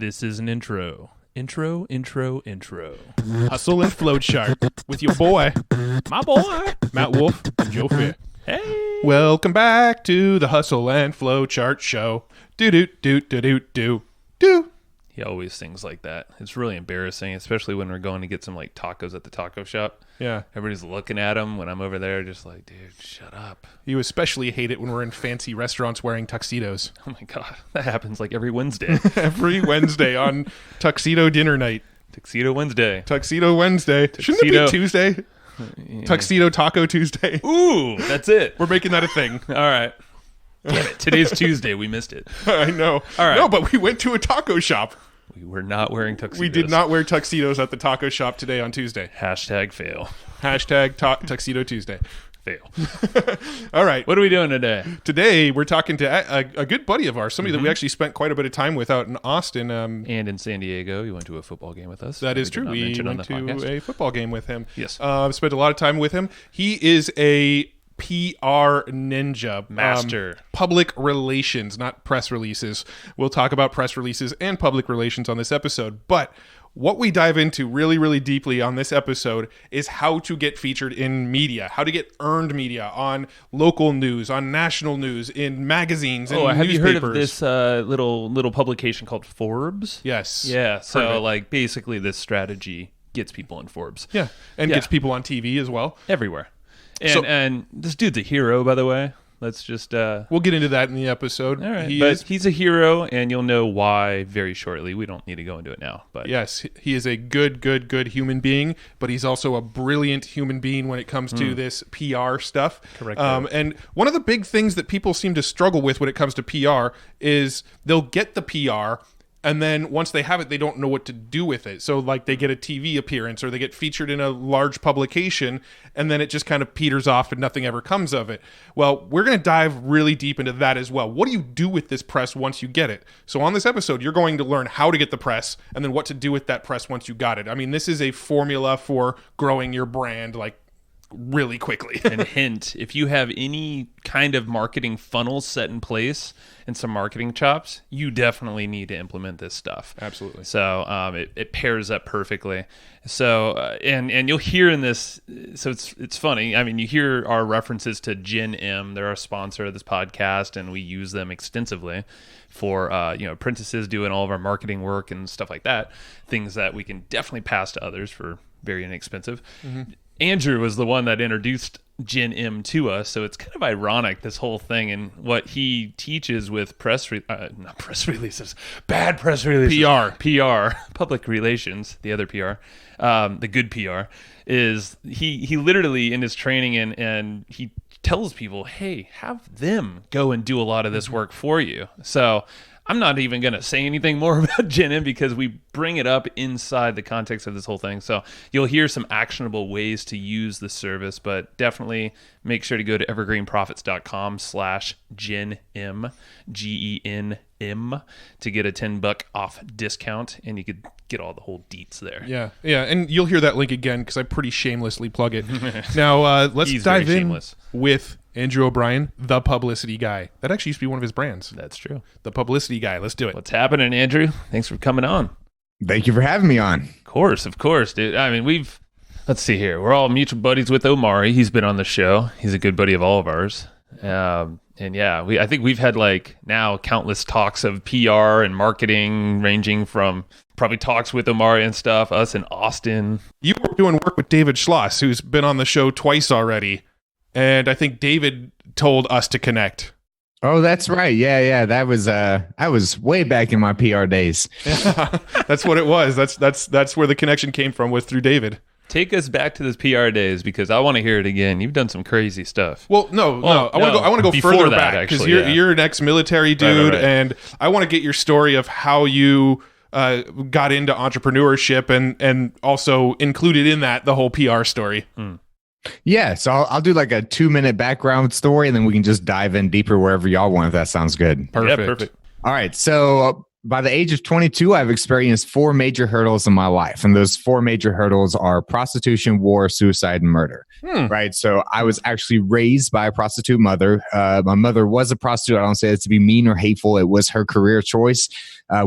This is an intro. Intro. Hustle and Flow Chart with your boy, My boy. Matt Wolf and Joe Fair. Hey. Welcome back to the Hustle and Flow Chart show. Do. He always sings like that. It's really embarrassing, especially when we're going to get some like tacos at the taco shop. Yeah. Everybody's looking at him when I'm over there, just like, dude, shut up. You especially hate it when we're in fancy restaurants wearing tuxedos. Oh my God. That happens like every Wednesday. Every Wednesday on tuxedo dinner night. Tuxedo Wednesday. Tuxedo Wednesday. Shouldn't it be Tuesday? Yeah. Tuxedo Taco Tuesday. Ooh, that's it. We're making that a thing. All right. Damn it. Today's Tuesday. We missed it. I know. All right. No, but we went to a taco shop. We were not wearing tuxedos. We did not wear tuxedos at the taco shop today on Tuesday. Hashtag fail. Hashtag Tuxedo Tuesday. Fail. All right. What are we doing today? Today, we're talking to a good buddy of ours, somebody that we actually spent quite a bit of time with out in Austin. And in San Diego, you went to a football game with us. That is true. We went to a football game with him. Yes. Spent a lot of time with him. He is a PR ninja. Master. Public relations, not press releases. We'll talk about press releases and public relations on this episode. But what we dive into really, really deeply on this episode is how to get featured in media, how to get earned media on local news, on national news, in magazines and have newspapers. you heard of this little publication called Forbes? Yes. Yeah. So like basically this strategy gets people in Forbes. Yeah. And gets people on TV as well. Everywhere. And this dude's a hero, by the way. Let's just... we'll get into that in the episode. All right. He's a hero, and you'll know why very shortly. We don't need to go into it now. But yes, he is a good human being, but he's also a brilliant human being when it comes to this PR stuff. Correct. And one of the big things that people seem to struggle with when it comes to PR is they'll get the PR, and then once they have it, they don't know what to do with it. So like they get a TV appearance or they get featured in a large publication, and then it just kind of peters off and nothing ever comes of it. Well, we're going to dive really deep into that as well. What do you do with this press once you get it? So on this episode, you're going to learn how to get the press and then what to do with that press once you got it. I mean, this is a formula for growing your brand like really quickly. And hint, if you have any kind of marketing funnel set in place and some marketing chops, you definitely need to implement this stuff. Absolutely. So it pairs up perfectly. So and you'll hear in this, so it's funny. I mean, you hear our references to Gen M. They're our sponsor of this podcast, and we use them extensively for apprentices doing all of our marketing work and stuff like that. Things that we can definitely pass to others for very inexpensive. Mm-hmm. Andrew was the one that introduced Gen M to us, so it's kind of ironic, this whole thing, and what he teaches with not press releases, bad press releases. PR, public relations, the other PR, the good PR, is he literally in his training and he tells people, hey, have them go and do a lot of this work for you. So I'm not even going to say anything more about Gen M because we bring it up inside the context of this whole thing. So you'll hear some actionable ways to use the service, but definitely make sure to go to evergreenprofits.com/GenM, GENM, to get a $10 off discount, and you could get all the whole deets there. Yeah, and you'll hear that link again because I pretty shamelessly plug it. Now, let's dive in with Andrew O'Brien, the publicity guy. That actually used to be one of his brands. That's true. The publicity guy. Let's do it. What's happening, Andrew? Thanks for coming on. Thank you for having me on. Of course, dude. I mean, let's see here. We're all mutual buddies with Omari. He's been on the show. He's a good buddy of all of ours. And yeah, I think we've had like now countless talks of PR and marketing, ranging from probably talks with Omari and stuff, us in Austin. You were doing work with David Schloss, who's been on the show twice already. And I think David told us to connect. Oh, that's right. Yeah. That was I was way back in my PR days. Yeah, that's what it was. That's where the connection came from, was through David. Take us back to those PR days because I want to hear it again. You've done some crazy stuff. Well, no. I want to go further back because you're an ex-military dude, right. And I want to get your story of how you got into entrepreneurship and also included in that the whole PR story. Yeah, so I'll do like a 2-minute background story, and then we can just dive in deeper wherever y'all want, if that sounds good. Perfect. Yeah, perfect. All right, so by the age of 22, I've experienced 4 major hurdles in my life. And those 4 major hurdles are prostitution, war, suicide, and murder. Right. So I was actually raised by a prostitute mother. My mother was a prostitute. I don't say it to be mean or hateful. It was her career choice.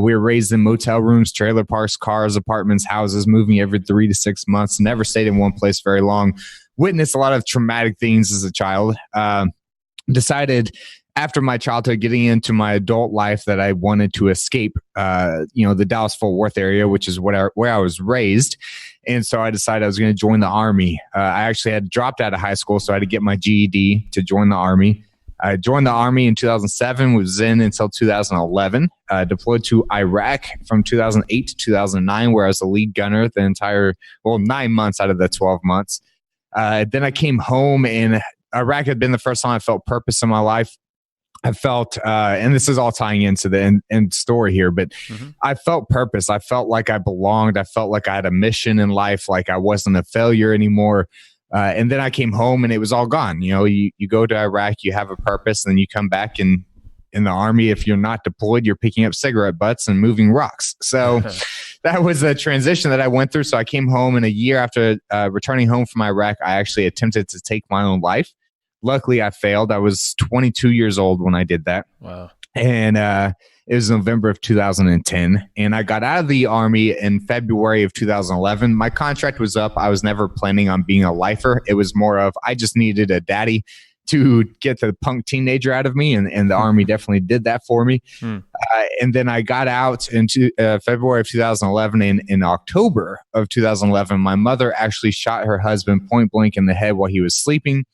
We were raised in motel rooms, trailer parks, cars, apartments, houses, moving every 3 to 6 months, never stayed in one place very long, witnessed a lot of traumatic things as a child. Decided after my childhood, getting into my adult life, that I wanted to escape, the Dallas-Fort Worth area, which is where I was raised. And so I decided I was going to join the Army. I actually had dropped out of high school, so I had to get my GED to join the Army. I joined the Army in 2007, was in until 2011, deployed to Iraq from 2008 to 2009, where I was the lead gunner the entire, 9 months out of the 12 months. Then I came home, and Iraq had been the first time I felt purpose in my life. I felt, and this is all tying into the end story here, but I felt purpose. I felt like I belonged. I felt like I had a mission in life, like I wasn't a failure anymore. And then I came home and it was all gone. You go to Iraq, you have a purpose, and then you come back, and in the Army, if you're not deployed, you're picking up cigarette butts and moving rocks. So that was a transition that I went through. So I came home, and a year after returning home from Iraq, I actually attempted to take my own life. Luckily, I failed. I was 22 years old when I did that. Wow. And it was November of 2010. And I got out of the Army in February of 2011. My contract was up. I was never planning on being a lifer. It was more of, I just needed a daddy to get the punk teenager out of me. And the Army definitely did that for me. And then I got out into February of 2011. And in October of 2011, my mother actually shot her husband point blank in the head while he was sleeping.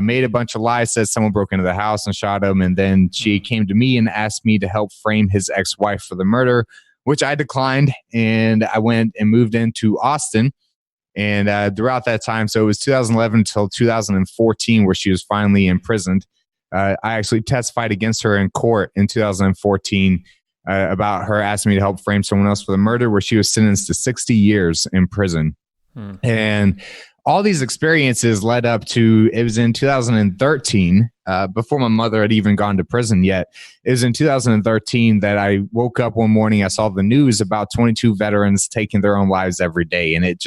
Made a bunch of lies, said someone broke into the house and shot him. And then she came to me and asked me to help frame his ex-wife for the murder, which I declined. And I went and moved into Austin. And throughout that time, so it was 2011 until 2014, where she was finally imprisoned. I actually testified against her in court in 2014 about her asking me to help frame someone else for the murder, where she was sentenced to 60 years in prison. And all these experiences led up to, it was in 2013, before my mother had even gone to prison yet. It was in 2013 that I woke up one morning, I saw the news about 22 veterans taking their own lives every day. And it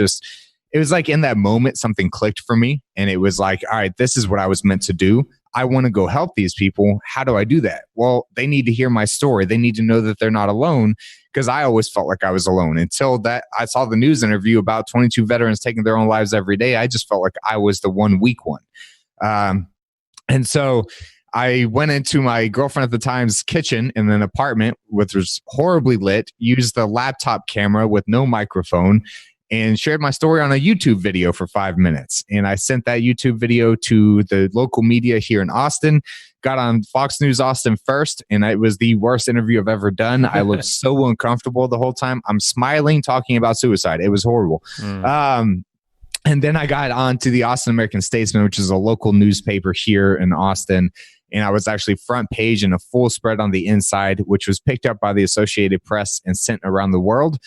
was like in that moment, something clicked for me. And it was like, all right, this is what I was meant to do. I want to go help these people. How do I do that? Well, they need to hear my story. They need to know that they're not alone, because I always felt like I was alone until that I saw the news interview about 22 veterans taking their own lives every day. I just felt like I was the one weak one. And so I went into my girlfriend at the time's kitchen in an apartment, which was horribly lit, used the laptop camera with no microphone, and shared my story on a YouTube video for 5 minutes. And I sent that YouTube video to the local media here in Austin, got on Fox News Austin first, and it was the worst interview I've ever done. I looked so uncomfortable the whole time. I'm smiling, talking about suicide. It was horrible. And then I got on to the Austin American-Statesman, which is a local newspaper here in Austin. And I was actually front page in a full spread on the inside, which was picked up by the Associated Press and sent around the world.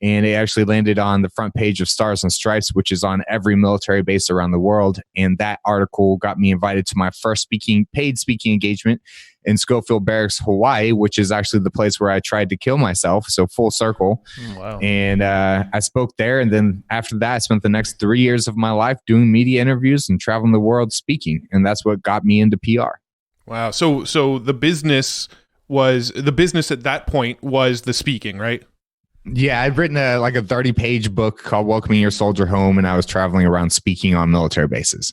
And it actually landed on the front page of Stars and Stripes, which is on every military base around the world. And that article got me invited to my first paid speaking engagement in Schofield Barracks, Hawaii, which is actually the place where I tried to kill myself. So full circle. Wow. And I spoke there. And then after that, I spent the next 3 years of my life doing media interviews and traveling the world speaking. And that's what got me into PR. Wow. So the business at that point was the speaking, right? Yeah, I'd written a 30-page book called Welcoming Your Soldier Home, and I was traveling around speaking on military bases.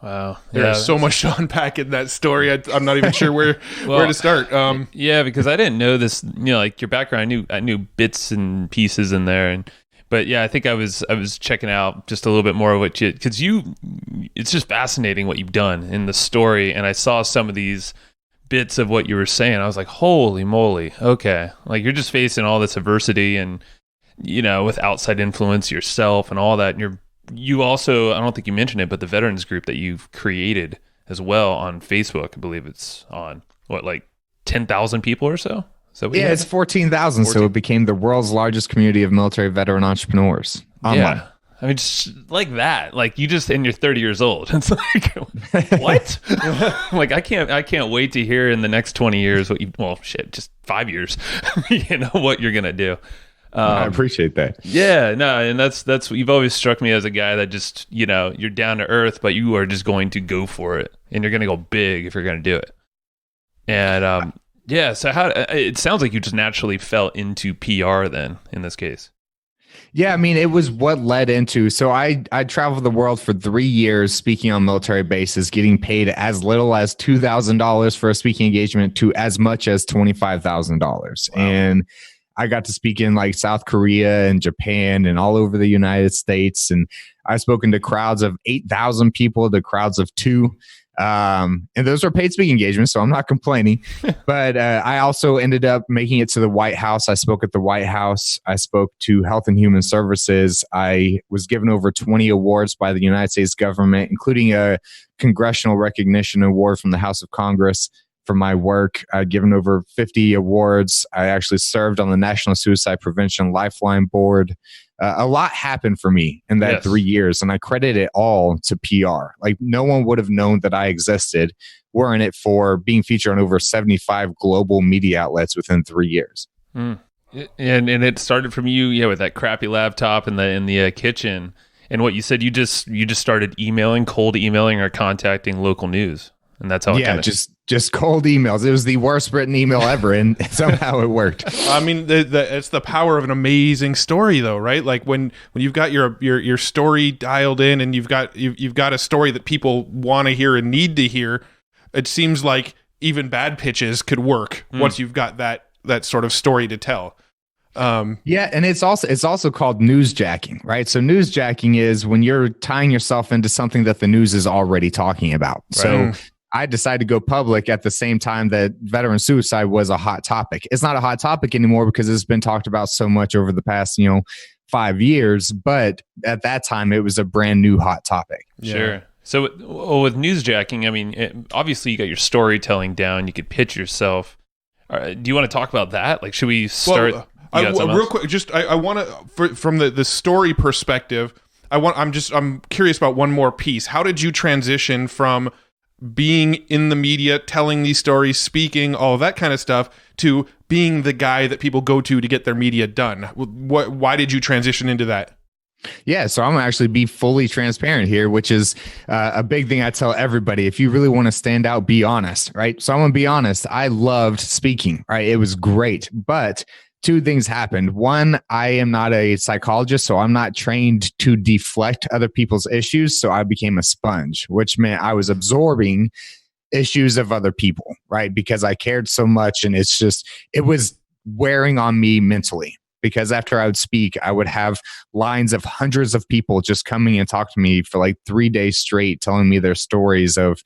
Wow. There's so much to unpack in that story. I'm not even sure where to start. Yeah, because I didn't know this, like your background. I knew bits and pieces in there, but yeah, I think I was checking out just a little bit more of what because it's just fascinating what you've done in the story, and I saw some of these bits of what you were saying. I was like, holy moly, okay. Like you're just facing all this adversity and, with outside influence yourself and all that. And you also, I don't think you mentioned it, but the veterans group that you've created as well on Facebook, I believe it's on 10,000 people or so? Yeah, it's 14,000. So it became the world's largest community of military veteran entrepreneurs online. Yeah. I mean, just like that. Like you just, and you're 30 years old. It's like, what? Like I can't wait to hear in the next 20 years just 5 years, what you're going to do. I appreciate that. Yeah, no, and that's you've always struck me as a guy that just, you're down to earth, but you are just going to go for it, and you're going to go big if you're going to do it. And so it sounds like you just naturally fell into PR then in this case. Yeah, I mean, it was what led into. So I traveled the world for 3 years speaking on military bases, getting paid as little as $2,000 for a speaking engagement to as much as $25,000. Wow. And I got to speak in like South Korea and Japan and all over the United States. And I've spoken to crowds of 8,000 people, to crowds of 2. And those were paid speaking engagements, so I'm not complaining. But I also ended up making it to the White House. I spoke at the White House. I spoke to Health and Human Services. I was given over 20 awards by the United States government, including a Congressional Recognition Award from the House of Congress for my work. I'd given over 50 awards. I actually served on the National Suicide Prevention Lifeline Board. A lot happened for me in that 3 years, and I credit it all to PR. Like no one would have known that I existed weren't it for being featured on over 75 global media outlets within 3 years. Mm. And it started from you, with that crappy laptop in the kitchen. And what you said, you just started cold emailing or contacting local news. And that's how just cold emails. It was the worst written email ever, and somehow it worked. I mean, it's the power of an amazing story, though, right? Like when you've got your story dialed in, and you've got a story that people want to hear and need to hear. It seems like even bad pitches could work once you've got that sort of story to tell. Yeah, and it's also called newsjacking, right? So newsjacking is when you're tying yourself into something that the news is already talking about. Right. So I decided to go public at the same time that veteran suicide was a hot topic. It's not a hot topic anymore because it's been talked about so much over the past, 5 years. But at that time, it was a brand new hot topic. Yeah. Sure. So with newsjacking, I mean, obviously you got your storytelling down. You could pitch yourself. Do you want to talk about that? Like, should we start? Real quick, I want to, from the story perspective, I'm curious about one more piece. How did you transition from being in the media, telling these stories, speaking, all of that kind of stuff, to being the guy that people go to get their media done? Why did you transition into that? Yeah, so I'm going to actually be fully transparent here, which is a big thing I tell everybody. If you really want to stand out, be honest, right? So I'm going to be honest. I loved speaking, right? It was great, but 2 things happened. One, I am not a psychologist, so I'm not trained to deflect other people's issues. So I became a sponge, which meant I was absorbing issues of other people, right? Because I cared so much, and it was wearing on me mentally. Because after I would speak, I would have lines of hundreds of people just coming and talk to me for like 3 days straight, telling me their stories of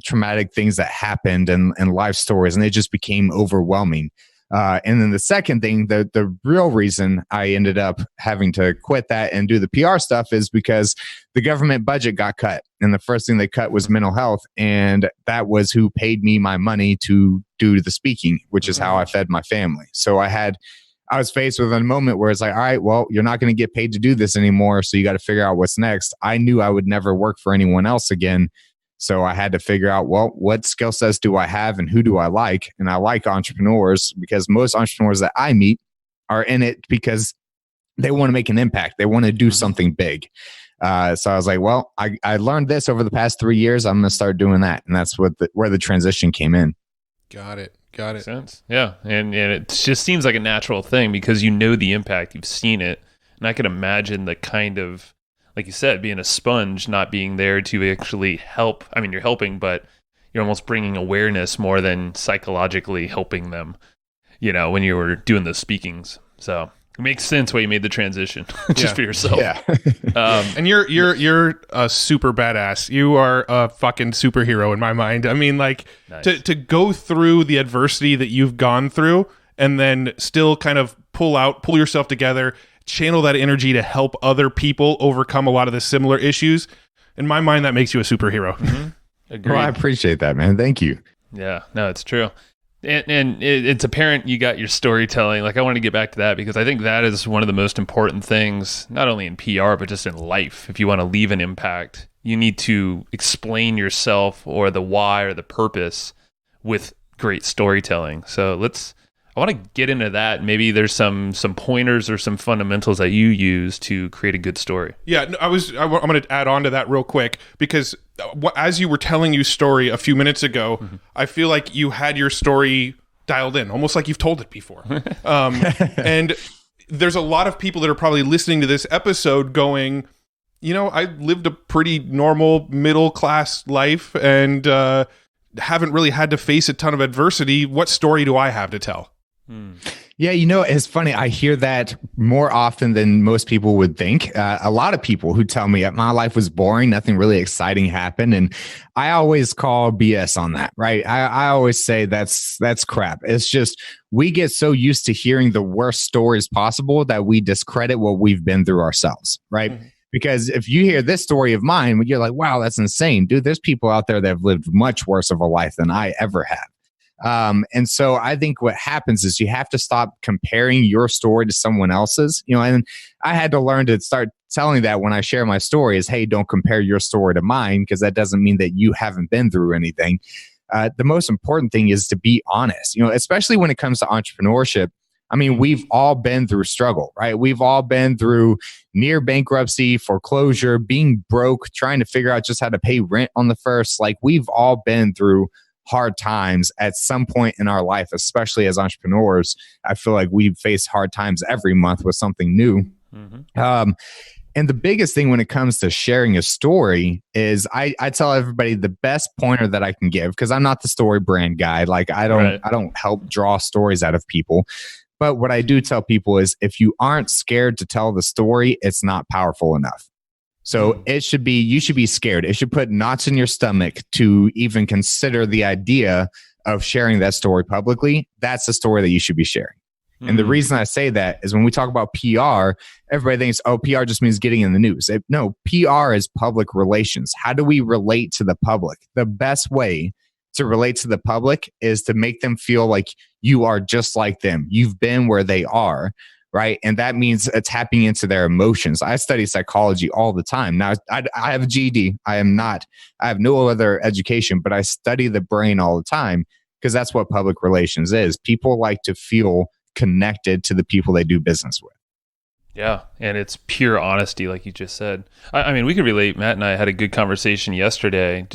traumatic things that happened and life stories. And it just became overwhelming. And then the second thing, the real reason I ended up having to quit that and do the PR stuff is because the government budget got cut. And the first thing they cut was mental health. And that was who paid me my money to do the speaking, which is how I fed my family. So I was faced with a moment where it's like, all right, well, you're not going to get paid to do this anymore. So you got to figure out what's next. I knew I would never work for anyone else again. So I had to figure out, well, what skill sets do I have and who do I like? And I like entrepreneurs because most entrepreneurs that I meet are in it because they want to make an impact. They want to do something big. So I was like, well, I learned this over the past 3 years. I'm going to start doing that. And that's where the transition came in. Got it. Makes sense. Yeah. And it just seems like a natural thing because you know the impact, you've seen it. And I can imagine the kind of, like you said, being a sponge, not being there to actually help. I mean, you're helping, but you're almost bringing awareness more than psychologically helping them, when you were doing the speakings. So it makes sense why you made the transition just for yourself. Yeah. And you're a super badass. You are a fucking superhero in my mind. I mean, like nice. to go through the adversity that you've gone through and then still kind of pull yourself together, channel that energy to help other people overcome a lot of the similar issues. In my mind, that makes you a superhero. Mm-hmm. Agreed. Well, I appreciate that, man. Thank you. Yeah, no, it's true. And it's apparent you got your storytelling. Like, I want to get back to that because I think that is one of the most important things, not only in PR, but just in life. If you want to leave an impact, you need to explain yourself or the why or the purpose with great storytelling. So I want to get into that. Maybe there's some pointers or some fundamentals that you use to create a good story. Yeah, I'm going to add on to that real quick because as you were telling your story a few minutes ago, I feel like you had your story dialed in, almost like you've told it before. And there's a lot of people that are probably listening to this episode going, I lived a pretty normal middle-class life and haven't really had to face a ton of adversity. What story do I have to tell? Yeah, it's funny. I hear that more often than most people would think. A lot of people who tell me that my life was boring, nothing really exciting happened. And I always call BS on that, right? I always say that's crap. It's just we get so used to hearing the worst stories possible that we discredit what we've been through ourselves, right? Mm-hmm. Because if you hear this story of mine, you're like, wow, that's insane. Dude, there's people out there that have lived much worse of a life than I ever have. And so I think what happens is you have to stop comparing your story to someone else's, and I had to learn to start telling that when I share my story is, hey, don't compare your story to mine, because that doesn't mean that you haven't been through anything. The most important thing is to be honest, especially when it comes to entrepreneurship. I mean, we've all been through struggle, right? We've all been through near bankruptcy, foreclosure, being broke, trying to figure out just how to pay rent on the first. Like, we've all been through hard times at some point in our life, especially as entrepreneurs. I feel like we face hard times every month with something new. Mm-hmm. And the biggest thing when it comes to sharing a story is I tell everybody the best pointer that I can give, because I'm not the story brand guy. Like, I don't help draw stories out of people. But what I do tell people is if you aren't scared to tell the story, it's not powerful enough. So you should be scared. It should put knots in your stomach to even consider the idea of sharing that story publicly. That's the story that you should be sharing. Mm-hmm. And the reason I say that is when we talk about PR, everybody thinks, oh, PR just means getting in the news. No, PR is public relations. How do we relate to the public? The best way to relate to the public is to make them feel like you are just like them. You've been where they are. Right. And that means tapping into their emotions. I study psychology all the time. Now, I have a GED. I have no other education, but I study the brain all the time because that's what public relations is. People like to feel connected to the people they do business with. Yeah. And it's pure honesty, like you just said. I mean, we could relate. Matt and I had a good conversation yesterday.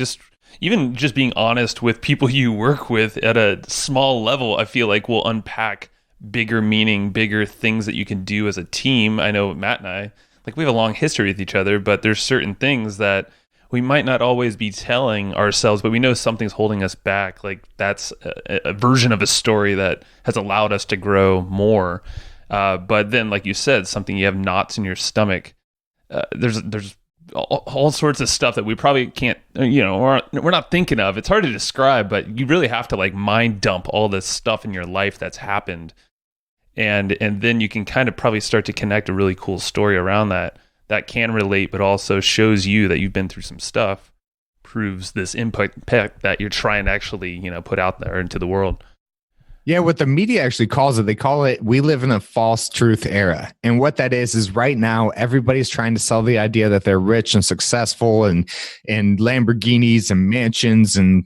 Even just being honest with people you work with at a small level, I feel like will unpack bigger meaning, bigger things that you can do as a team. I know Matt and I, we have a long history with each other, but there's certain things that we might not always be telling ourselves, but we know something's holding us back. Like, that's a version of a story that has allowed us to grow more. But then, like you said, something you have knots in your stomach. There's all sorts of stuff that we probably can't, we're not thinking of. It's hard to describe, but you really have to mind dump all this stuff in your life that's happened. And then you can kind of probably start to connect a really cool story around that can relate, but also shows you that you've been through some stuff, proves this impact that you're trying to actually, put out there into the world. Yeah, what the media actually calls it, they call it, we live in a false truth era. And what that is right now, everybody's trying to sell the idea that they're rich and successful and Lamborghinis and mansions and,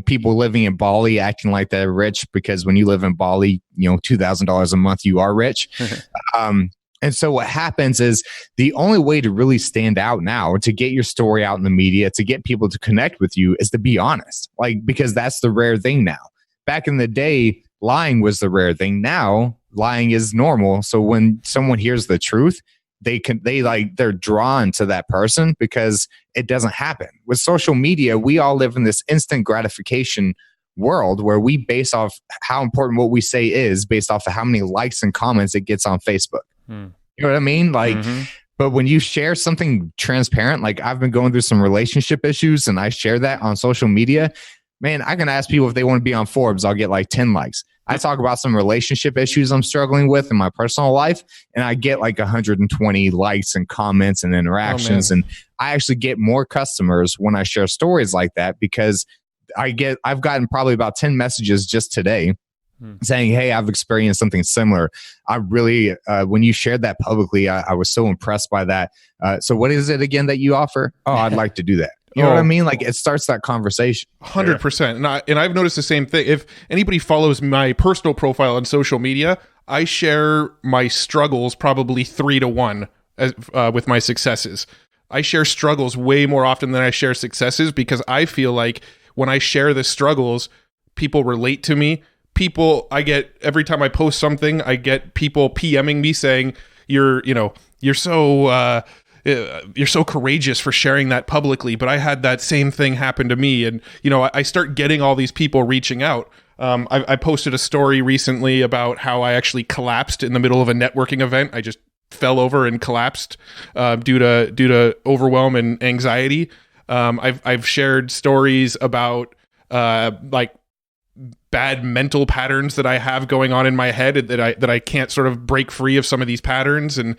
people living in Bali acting like they're rich because when you live in Bali, $2,000 a month, you are rich. And so what happens is the only way to really stand out now, to get your story out in the media, to get people to connect with you is to be honest, because that's the rare thing now. Back in the day, lying was the rare thing. Now, lying is normal. So when someone hears the truth, they're drawn to that person because it doesn't happen. With social media, we all live in this instant gratification world where we base off how important what we say is based off of how many likes and comments it gets on Facebook. You know what I mean? But when you share something transparent, like I've been going through some relationship issues and I share that on social media, man, I can ask people if they want to be on Forbes. I'll get 10 likes. I talk about some relationship issues I'm struggling with in my personal life, and I get 120 likes and comments and interactions. And I actually get more customers when I share stories like that because I've gotten probably about 10 messages just today saying, hey, I've experienced something similar. I really, when you shared that publicly, I was so impressed by that. So what is it again that you offer? Oh, I'd like to do that. You know what I mean? Like it starts that conversation. 100%. And I've noticed the same thing. If anybody follows my personal profile on social media, I share my struggles probably 3-1 with my successes. I share struggles way more often than I share successes because I feel like when I share the struggles, people relate to me. Every time I post something, I get people PMing me saying, you're so courageous for sharing that publicly, but I had that same thing happen to me. And, I start getting all these people reaching out. I posted a story recently about how I actually collapsed in the middle of a networking event. I just fell over and collapsed due to overwhelm and anxiety. I've shared stories about bad mental patterns that I have going on in my head that I can't sort of break free of some of these patterns. And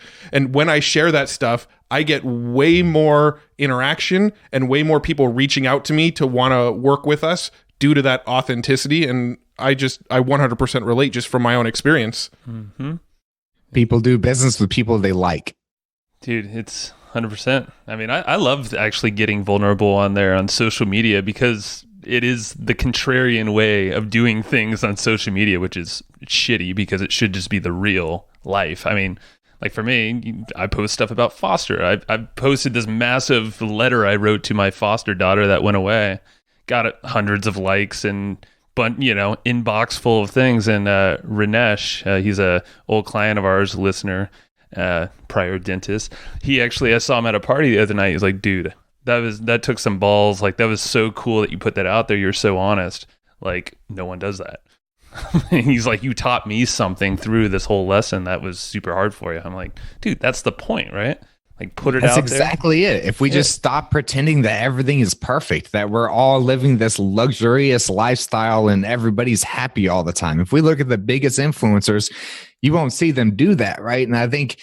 when I share that stuff, I get way more interaction and way more people reaching out to me to want to work with us due to that authenticity. And I 100% relate just from my own experience. Mm-hmm. People do business with people they like. Dude, it's 100%. I mean, I love actually getting vulnerable on there on social media because it is the contrarian way of doing things on social media, which is shitty because it should just be the real life. I mean, like for me, I post stuff about foster. I posted this massive letter I wrote to my foster daughter that went away. Got hundreds of likes and inbox full of things. And Rinesh, he's a old client of ours, listener, prior dentist. I saw him at a party the other night. He was like, dude, that took some balls. Like, that was so cool that you put that out there. You're so honest. Like, no one does that. And he's like, you taught me something through this whole lesson that was super hard for you. I'm like, dude, that's the point, right? Like, put it out there. That's exactly it. If we just stop pretending that everything is perfect, that we're all living this luxurious lifestyle and everybody's happy all the time. If we look at the biggest influencers, you won't see them do that, right? And I think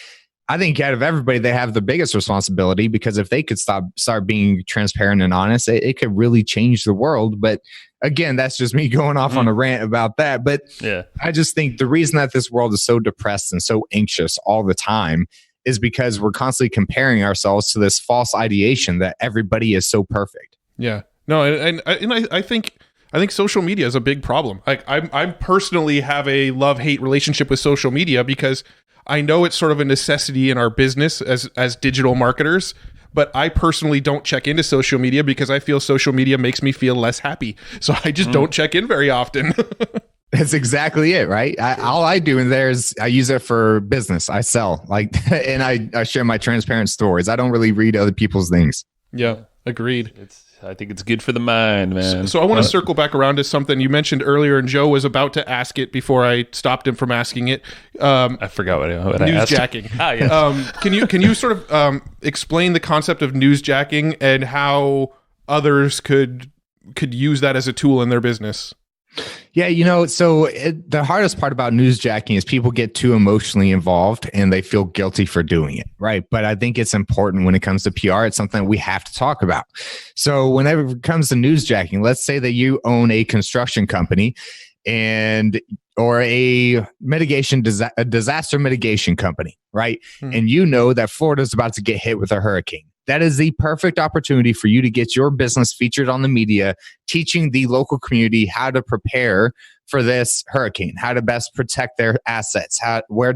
out of everybody, they have the biggest responsibility because if they could start being transparent and honest, it could really change the world. But again, that's just me going off on a rant about that. But yeah, I just think the reason that this world is so depressed and so anxious all the time is because we're constantly comparing ourselves to this false ideation that everybody is so perfect. Yeah. No, and I think social media is a big problem. Like I personally have a love-hate relationship with social media because I know it's sort of a necessity in our business as digital marketers, but I personally don't check into social media because I feel social media makes me feel less happy. So I just don't check in very often. That's exactly it, right? All I do in there is I use it for business. I sell, and I share my transparent stories. I don't really read other people's things. Yeah, agreed. I think it's good for the mind, man. So I want to circle back around to something you mentioned earlier, and Joe was about to ask it before I stopped him from asking it. I forgot what I asked. Newsjacking. Yes. Can you sort of explain the concept of newsjacking and how others could use that as a tool in their business? Yeah, the hardest part about newsjacking is people get too emotionally involved and they feel guilty for doing it, right? But I think it's important when it comes to PR. It's something we have to talk about. So whenever it comes to newsjacking, let's say that you own a construction company or a disaster mitigation company, right? Mm-hmm. And you know that Florida is about to get hit with a hurricane. That is the perfect opportunity for you to get your business featured on the media, teaching the local community how to prepare for this hurricane, how to best protect their assets, where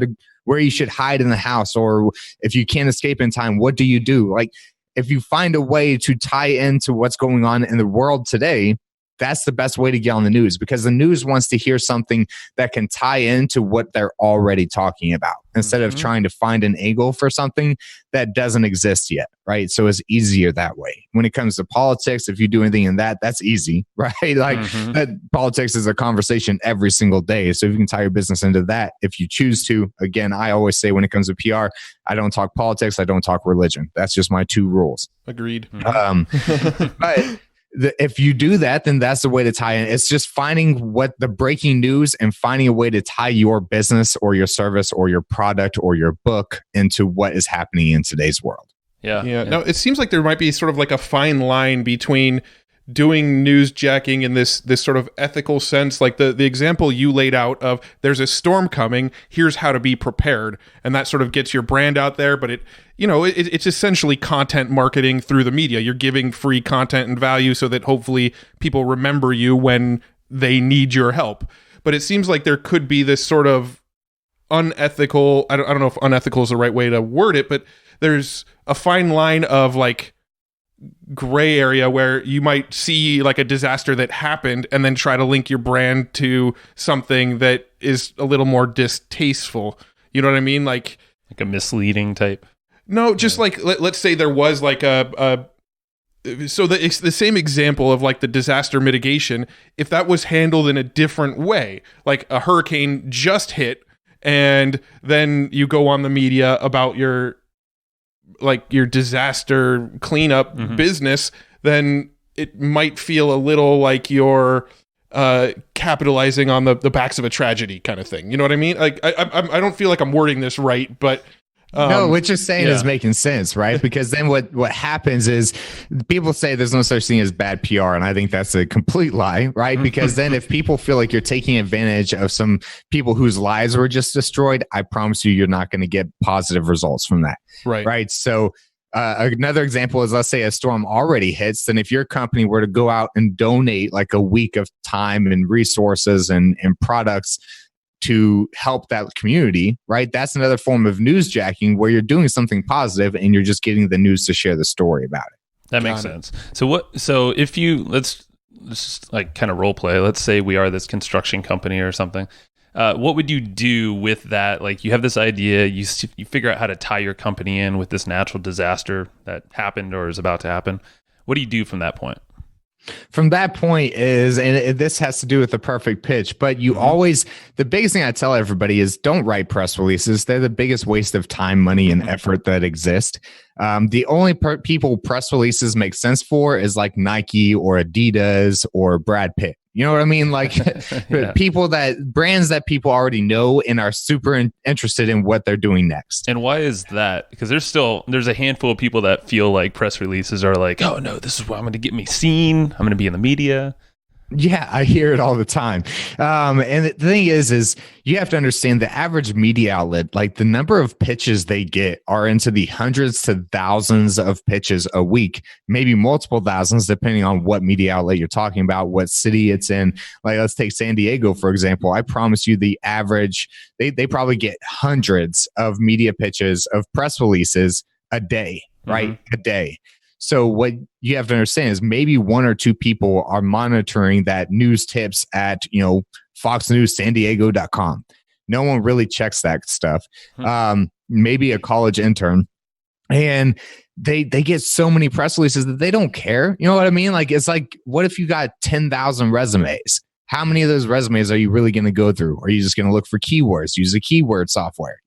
you should hide in the house, or if you can't escape in time, what do you do? Like, if you find a way to tie into what's going on in the world today, that's the best way to get on the news, because the news wants to hear something that can tie into what they're already talking about instead of trying to find an angle for something that doesn't exist yet, right? So it's easier that way. When it comes to politics, if you do anything in that's easy, right? Like that politics is a conversation every single day. So if you can tie your business into that, if you choose to, again, I always say when it comes to PR, I don't talk politics, I don't talk religion. That's just my two rules. Agreed. But if you do that, then that's the way to tie in. It's just finding what the breaking news and finding a way to tie your business or your service or your product or your book into what is happening in today's world. Yeah. Now, it seems like there might be sort of like a fine line between doing newsjacking in this sort of ethical sense, like the example you laid out of there's a storm coming, here's how to be prepared, and that sort of gets your brand out there. But it's essentially content marketing through the media. You're giving free content and value so that hopefully people remember you when they need your help. But it seems like there could be this sort of unethical, I don't know if unethical is the right way to word it, but there's a fine line of like gray area where you might see like a disaster that happened and then try to link your brand to something that is a little more distasteful. You know what I mean? Like a misleading type. No, just like let's say there was like it's the same example of like the disaster mitigation. If that was handled in a different way, like a hurricane just hit, and then you go on the media about your disaster cleanup business, then it might feel a little like you're capitalizing on the backs of a tragedy kind of thing. You know what I mean? Like I don't feel like I'm wording this right, but no, what you're saying is making sense, right? Because then what happens is people say there's no such thing as bad PR, and I think that's a complete lie, right? Because then if people feel like you're taking advantage of some people whose lives were just destroyed, I promise you're not going to get positive results from that, right? So another example is, let's say a storm already hits, then if your company were to go out and donate like a week of time and resources and products to help that community, right? That's another form of newsjacking where you're doing something positive and you're just getting the news to share the story about it. That makes sense. So if let's just like kind of role play, let's say we are this construction company or something. What would you do with that? Like you have this idea, you figure out how to tie your company in with this natural disaster that happened or is about to happen. What do you do from that point? From that point and this has to do with the perfect pitch, but you always, the biggest thing I tell everybody is don't write press releases. They're the biggest waste of time, money, and effort that exist. The only people press releases make sense for is like Nike or Adidas or Brad Pitt. You know what I mean? Like brands that people already know and are super interested in what they're doing next. And why is that? Because there's a handful of people that feel like press releases are like, oh no, this is what I'm going to get me seen. I'm going to be in the media. Yeah, I hear it all the time. And the thing is you have to understand the average media outlet, like the number of pitches they get are into the hundreds to thousands of pitches a week, maybe multiple thousands, depending on what media outlet you're talking about, what city it's in. Like, let's take San Diego, for example. I promise you the average, they probably get hundreds of media pitches of press releases a day, right? A day. So what you have to understand is maybe one or two people are monitoring that news tips at, foxnewssandiego.com. No one really checks that stuff. Maybe a college intern. And they get so many press releases that they don't care. You know what I mean? Like, it's like, what if you got 10,000 resumes? How many of those resumes are you really going to go through? Or are you just going to look for keywords, use a keyword software?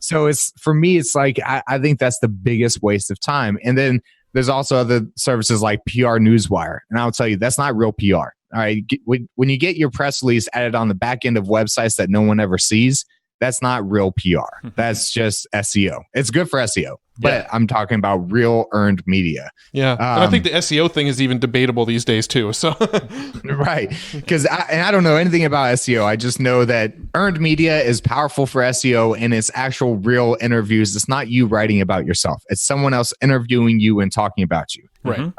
So it's, for me, it's like, I think that's the biggest waste of time. And then there's also other services like PR Newswire. And I'll tell you, that's not real PR. All right. When you get your press release added on the back end of websites that no one ever sees, that's not real PR. That's just SEO. It's good for SEO, but I'm talking about real earned media. Yeah. And I think the SEO thing is even debatable these days too. So right. Because I don't know anything about SEO. I just know that earned media is powerful for SEO and it's actual real interviews. It's not you writing about yourself. It's someone else interviewing you and talking about you. Right.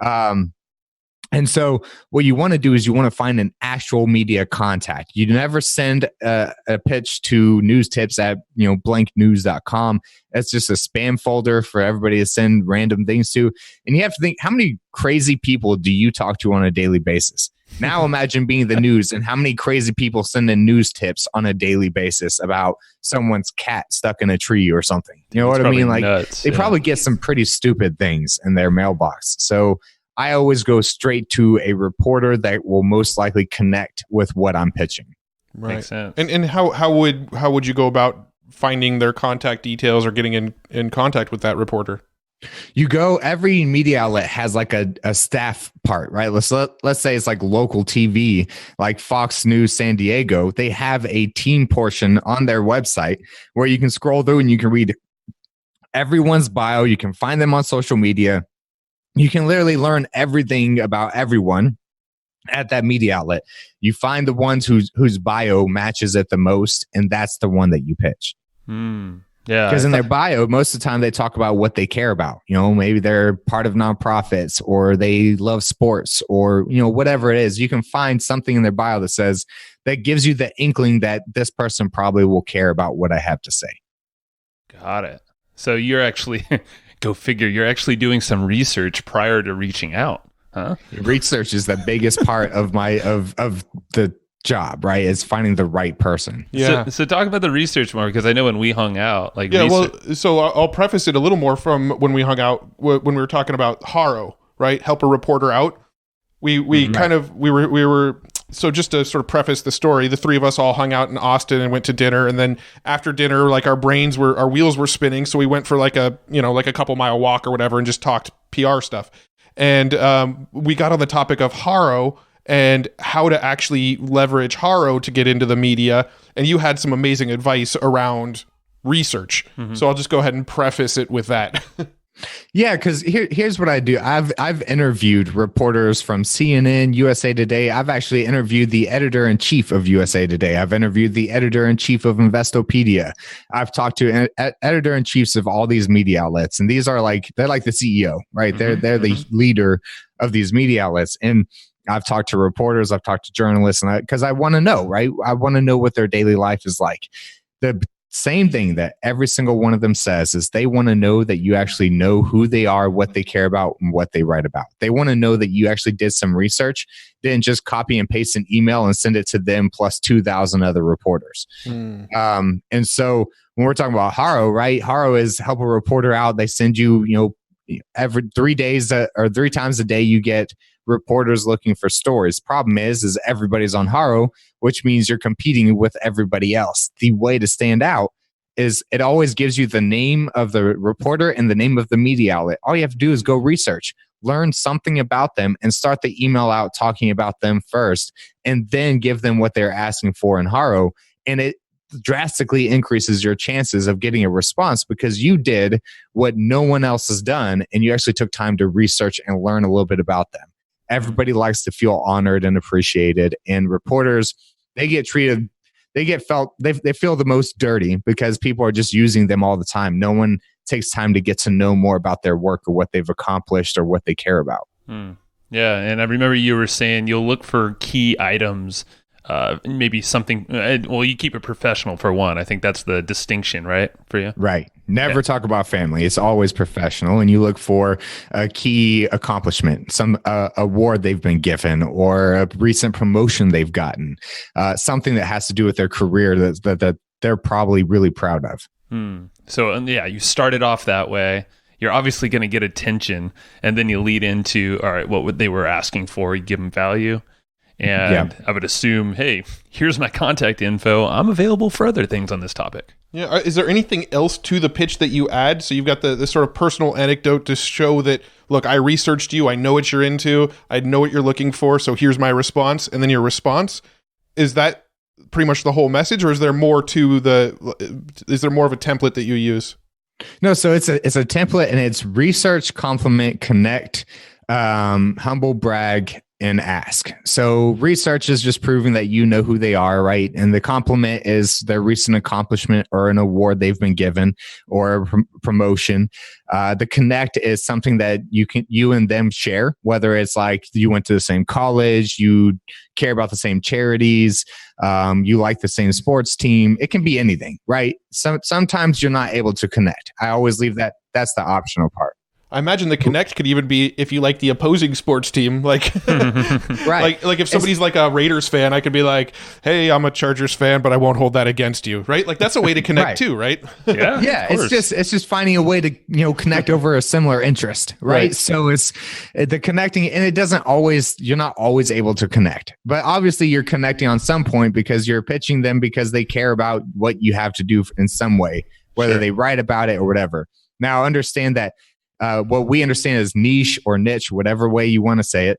And so what you want to do is you want to find an actual media contact. You never send a pitch to news tips at, blanknews.com. That's just a spam folder for everybody to send random things to. And you have to think, how many crazy people do you talk to on a daily basis? Now imagine being the news and how many crazy people send in news tips on a daily basis about someone's cat stuck in a tree or something. You know what I mean? Like they probably get some pretty stupid things in their mailbox. So I always go straight to a reporter that will most likely connect with what I'm pitching. Right. Makes sense. And how would you go about finding their contact details or getting in contact with that reporter? Every media outlet has like a staff part, right? Let's say it's like local TV, like Fox News San Diego. They have a team portion on their website where you can scroll through and you can read everyone's bio. You can find them on social media. You can literally learn everything about everyone at that media outlet. You find the ones whose bio matches it the most, and that's the one that you pitch. Yeah, because in their bio, most of the time they talk about what they care about. Maybe they're part of nonprofits, or they love sports, or whatever it is. You can find something in their bio that gives you the inkling that this person probably will care about what I have to say. Got it. So you're actually go figure. You're actually doing some research prior to reaching out, huh? Research is the biggest part of the job, right? Is finding the right person. Yeah. So talk about the research more, because I know when we hung out, so I'll preface it a little more from when we hung out, when we were talking about Haro, right? Help a reporter out. We were so just to sort of preface the story, the three of us all hung out in Austin and went to dinner, and then after dinner, like our wheels were spinning, so we went for like a couple mile walk or whatever and just talked PR stuff. And we got on the topic of Haro and how to actually leverage Haro to get into the media. And you had some amazing advice around research. So I'll just go ahead and preface it with that. Yeah, because here's what I do. I've interviewed reporters from CNN, USA Today. I've actually interviewed the editor-in-chief of USA Today. I've interviewed the editor-in-chief of Investopedia. I've talked to editor-in-chiefs of all these media outlets, and these are they're like the CEO, right? They're the leader of these media outlets. And I've talked to reporters, I've talked to journalists, and because I want to know, right? I want to know what their daily life is like. The same thing that every single one of them says is they want to know that you actually know who they are, what they care about, and what they write about. They want to know that you actually did some research, didn't just copy and paste an email and send it to them plus 2,000 other reporters. And so when we're talking about Haro, right? Haro is help a reporter out. They send you, every 3 days or 3 times a day, you get reporters looking for stories. Problem is everybody's on Haro, which means you're competing with everybody else. The way to stand out is it always gives you the name of the reporter and the name of the media outlet. All you have to do is go research, learn something about them, and start the email out talking about them first, and then give them what they're asking for in Haro. And it drastically increases your chances of getting a response because you did what no one else has done, and you actually took time to research and learn a little bit about them. Everybody likes to feel honored and appreciated, and reporters, they feel the most dirty because people are just using them all the time. No one takes time to get to know more about their work or what they've accomplished or what they care about. Yeah, and I remember you were saying you'll look for key items, maybe something. Well, you keep it professional for one. I think that's the distinction, right, for you? Right. Never talk about family. It's always professional, and you look for a key accomplishment, some award they've been given, or a recent promotion they've gotten, something that has to do with their career that they're probably really proud of. So, you started off that way. You're obviously going to get attention, and then you lead into, all right, what they were asking for, you give them value. And I would assume, hey, here's my contact info. I'm available for other things on this topic. Yeah. Is there anything else to the pitch that you add? So you've got the sort of personal anecdote to show that, look, I researched you. I know what you're into. I know what you're looking for. So here's my response. And then your response. Is that pretty much the whole message, or is there more to is there more of a template that you use? No. So it's a template, and it's research, compliment, connect, humble brag, and ask. So research is just proving that you know who they are, right? And the compliment is their recent accomplishment or an award they've been given or a promotion. The connect is something that you and them share, whether it's like you went to the same college, you care about the same charities, you like the same sports team. It can be anything, right? Sometimes you're not able to connect. I always leave that's the optional part. I imagine the connect could even be if you like the opposing sports team, like, right. like if somebody's like a Raiders fan, I could be like, hey, I'm a Chargers fan, but I won't hold that against you, right? Like that's a way to connect too, right? Yeah. It's just finding a way to, connect over a similar interest, right? So it's the connecting, and you're not always able to connect, but obviously you're connecting on some point because you're pitching them because they care about what you have to do in some way, whether they write about it or whatever. Now understand that, what we understand as niche or niche, whatever way you want to say it,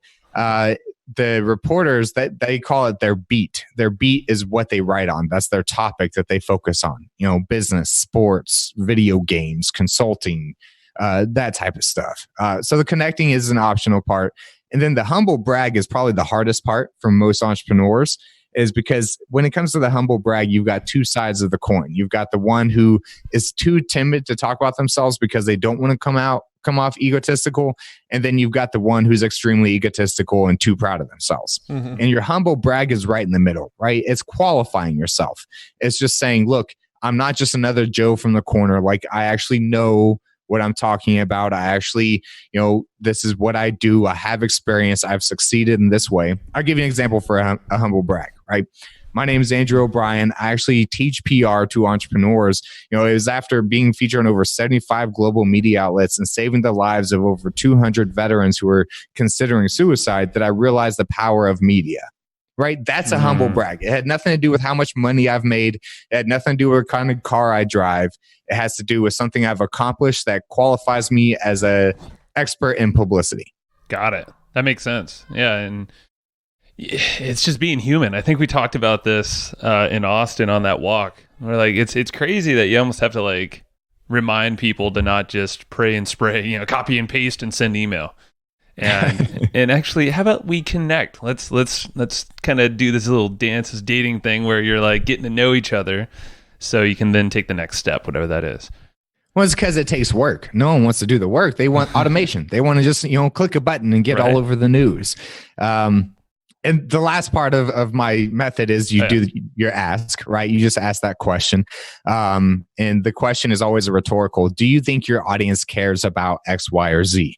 the reporters, that they call it their beat. Their beat is what they write on. That's their topic that they focus on. Business, sports, video games, consulting, that type of stuff. So the connecting is an optional part. And then the humble brag is probably the hardest part for most entrepreneurs, is because when it comes to the humble brag, you've got two sides of the coin. You've got the one who is too timid to talk about themselves because they don't want to come off egotistical. And then you've got the one who's extremely egotistical and too proud of themselves. Mm-hmm. And your humble brag is right in the middle, right? It's qualifying yourself. It's just saying, look, I'm not just another Joe from the corner. Like, I actually know what I'm talking about. I actually, this is what I do. I have experience. I've succeeded in this way. I'll give you an example for a humble brag, right? My name is Andrew O'Brien. I actually teach PR to entrepreneurs. It was after being featured on over 75 global media outlets and saving the lives of over 200 veterans who were considering suicide that I realized the power of media. Right? That's a humble brag. It had nothing to do with how much money I've made. It had nothing to do with what kind of car I drive. It has to do with something I've accomplished that qualifies me as an expert in publicity. Got it. That makes sense. Yeah. And it's just being human. I think we talked about this in Austin on that walk. We're like, it's crazy that you almost have to like remind people to not just pray and spray, copy and paste and send email. And actually, how about we connect? Let's kind of do this little dance, this dating thing where you're like getting to know each other, so you can then take the next step, whatever that is. Well, it's because it takes work. No one wants to do the work. They want automation. They want to just click a button and get all over the news. And the last part of my method is you do your ask, right? You just ask that question. And the question is always a rhetorical. Do you think your audience cares about X, Y, or Z?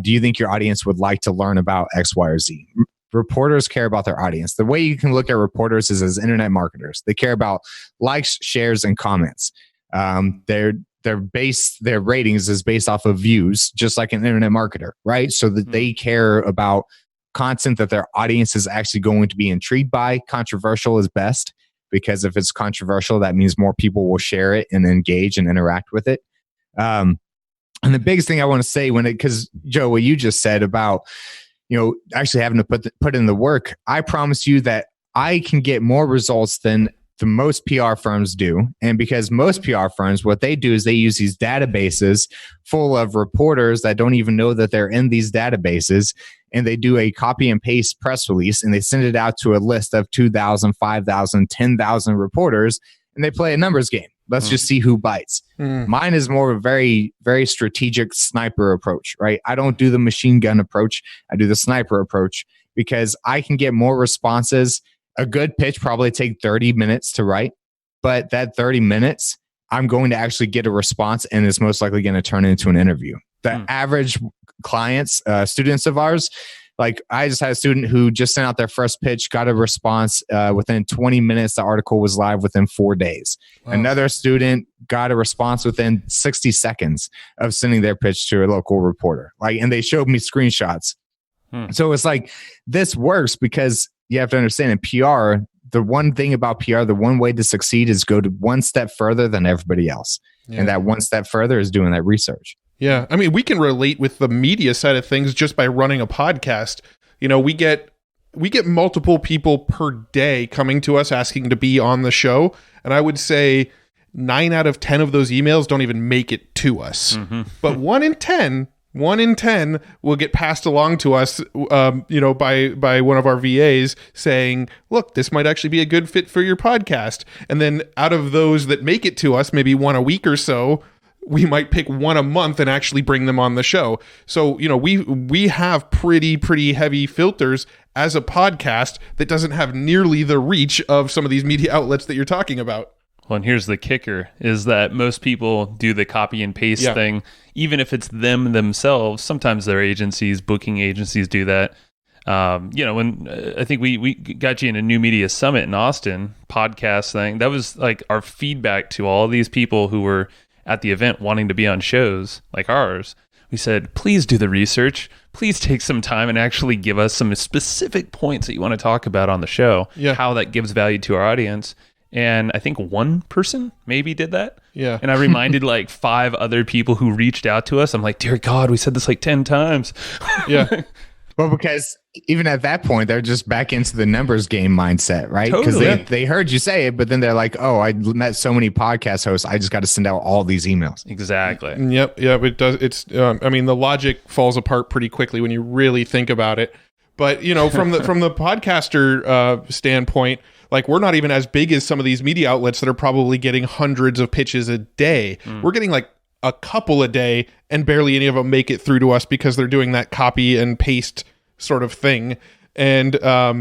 Do you think your audience would like to learn about X, Y, or Z? Reporters care about their audience. The way you can look at reporters is as internet marketers. They care about likes, shares, and comments. Their ratings is based off of views, just like an internet marketer, right? So that they care about content that their audience is actually going to be intrigued by. Controversial is best, because if it's controversial, that means more people will share it and engage and interact with it. And the biggest thing I want to say because Joe, what you just said about, actually having to put in the work, I promise you that I can get more results than the most PR firms do. And because most PR firms, what they do is they use these databases full of reporters that don't even know that they're in these databases. And they do a copy and paste press release and they send it out to a list of 2,000, 5,000, 10,000 reporters, and they play a numbers game. Let's just see who bites. Mine is more of a very, very strategic sniper approach, right? I don't do the machine gun approach. I do the sniper approach because I can get more responses. A good pitch probably take 30 minutes to write, but that 30 minutes, I'm going to actually get a response and it's most likely going to turn into an interview. The average clients, students of ours, like I just had a student who just sent out their first pitch, got a response within 20 minutes. The article was live within 4 days. Wow. Another student got a response within 60 seconds of sending their pitch to a local reporter. And they showed me screenshots. So it's like, this works because you have to understand in PR, the one thing about PR, the one way to succeed is go to one step further than everybody else. Yeah. And that one step further is doing that research. Yeah. I mean, we can relate with the media side of things just by running a podcast. We get multiple people per day coming to us asking to be on the show. And I would say 9 out of 10 of those emails don't even make it to us. But 1 in 10 will get passed along to us, by one of our VAs saying, look, this might actually be a good fit for your podcast. And then out of those that make it to us, maybe one a week or so, we might pick one a month and actually bring them on the show. So, we have pretty heavy filters as a podcast that doesn't have nearly the reach of some of these media outlets that you're talking about. Well, and here's the kicker, is that most people do the copy and paste thing, even if it's them themselves. Sometimes their agencies, booking agencies do that. When I think we got you in a new media summit in Austin podcast thing, that was like our feedback to all these people who were at the event wanting to be on shows like ours. We said, please do the research. Please take some time and actually give us some specific points that you want to talk about on the show, how that gives value to our audience. And I think one person maybe did that. Yeah. And I reminded like 5 other people who reached out to us. I'm like, dear God, we said this like 10 times. Yeah. Well, because even at that point, they're just back into the numbers game mindset, right? Because Totally. they heard you say it, but then they're like, oh, I met so many podcast hosts. I just got to send out all these emails. Exactly. Yep. It does. It's. I mean, the logic falls apart pretty quickly when you really think about it. But from the podcaster standpoint, like we're not even as big as some of these media outlets that are probably getting hundreds of pitches a day. We're getting like a couple a day, and barely any of them make it through to us because they're doing that copy and paste sort of thing. And I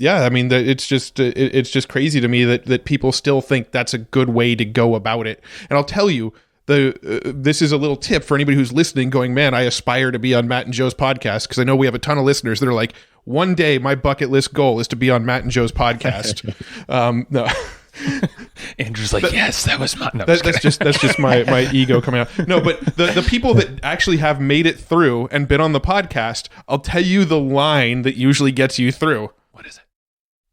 mean, it's just crazy to me that people still think that's a good way to go about it. And I'll tell you, this is a little tip for anybody who's listening going, man, I aspire to be on Matt and Joe's podcast, because I know we have a ton of listeners that are like, one day my bucket list goal is to be on Matt and Joe's podcast. No. Andrew's like, yes, that was my. No, that's just my ego coming out. No, but the people that actually have made it through and been on the podcast, I'll tell you the line that usually gets you through. What is it?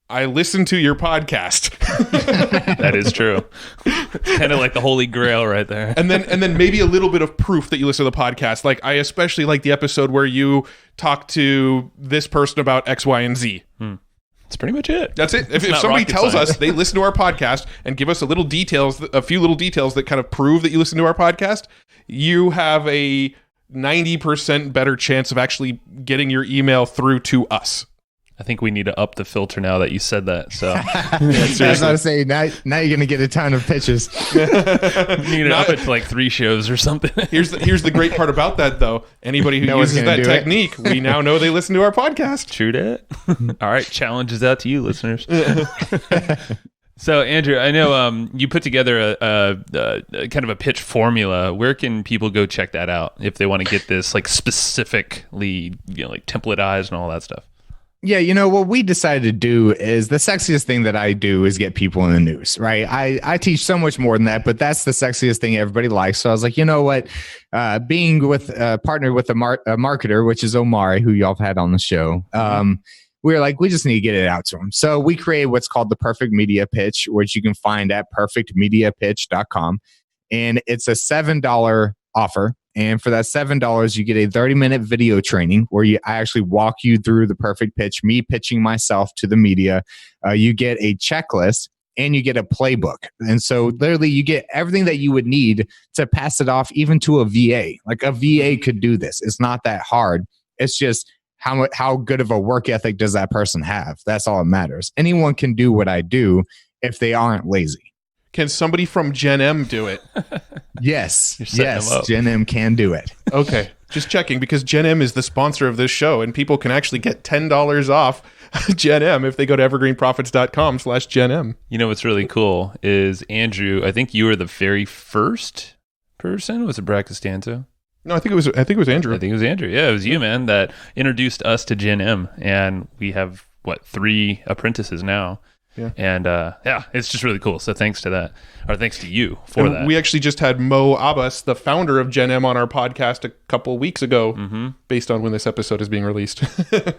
I listen to your podcast. That is true. It's kind of like the holy grail right there. And then maybe a little bit of proof that you listen to the podcast. Like, I especially like the episode where you talk to this person about X, Y, and Z. That's pretty much it. That's it. If somebody tells us they listen to our podcast and give us a few little details that kind of prove that you listen to our podcast, you have a 90% better chance of actually getting your email through to us. I think we need to up the filter now that you said that. So I was about to say, now you're going to get a ton of pitches. you need to up it to like 3 shows or something. Here's the great part about that, though. Anybody who uses that technique, we now know they listen to our podcast. True that. All right, challenge is out to you, listeners. So, Andrew, I know you put together a kind of a pitch formula. Where can people go check that out if they want to get this like specifically, like templatized and all that stuff? Yeah, what we decided to do is the sexiest thing that I do is get people in the news, right? I teach so much more than that, but that's the sexiest thing everybody likes. So I was like, you know what? Being with partnered with a marketer, which is Omari, who y'all have had on the show. We were like, we just need to get it out to them. So we created what's called the Perfect Media Pitch, which you can find at perfectmediapitch.com. And it's a $7 offer. And for that $7, you get a 30-minute video training where I actually walk you through the perfect pitch, me pitching myself to the media. You get a checklist and you get a playbook. And so literally you get everything that you would need to pass it off even to a VA. Like a VA could do this. It's not that hard. It's just how good of a work ethic does that person have? That's all that matters. Anyone can do what I do if they aren't lazy. Can somebody from Gen M do it? Yes. Gen M can do it. Okay. Just checking, because Gen M is the sponsor of this show, and people can actually get $10 off Gen M if they go to evergreenprofits.com/Gen M. You know what's really cool is, Andrew, I think you were the very first person. Was it Brad Costanzo? No, I think it was Andrew. I think it was Andrew. Yeah, it was you, man, that introduced us to Gen M, and we have 3 apprentices now. Yeah. And it's just really cool. So thanks to that, or thanks to you for that. We actually just had Mo Abbas, the founder of Gen M, on our podcast a couple weeks ago, based on when this episode is being released.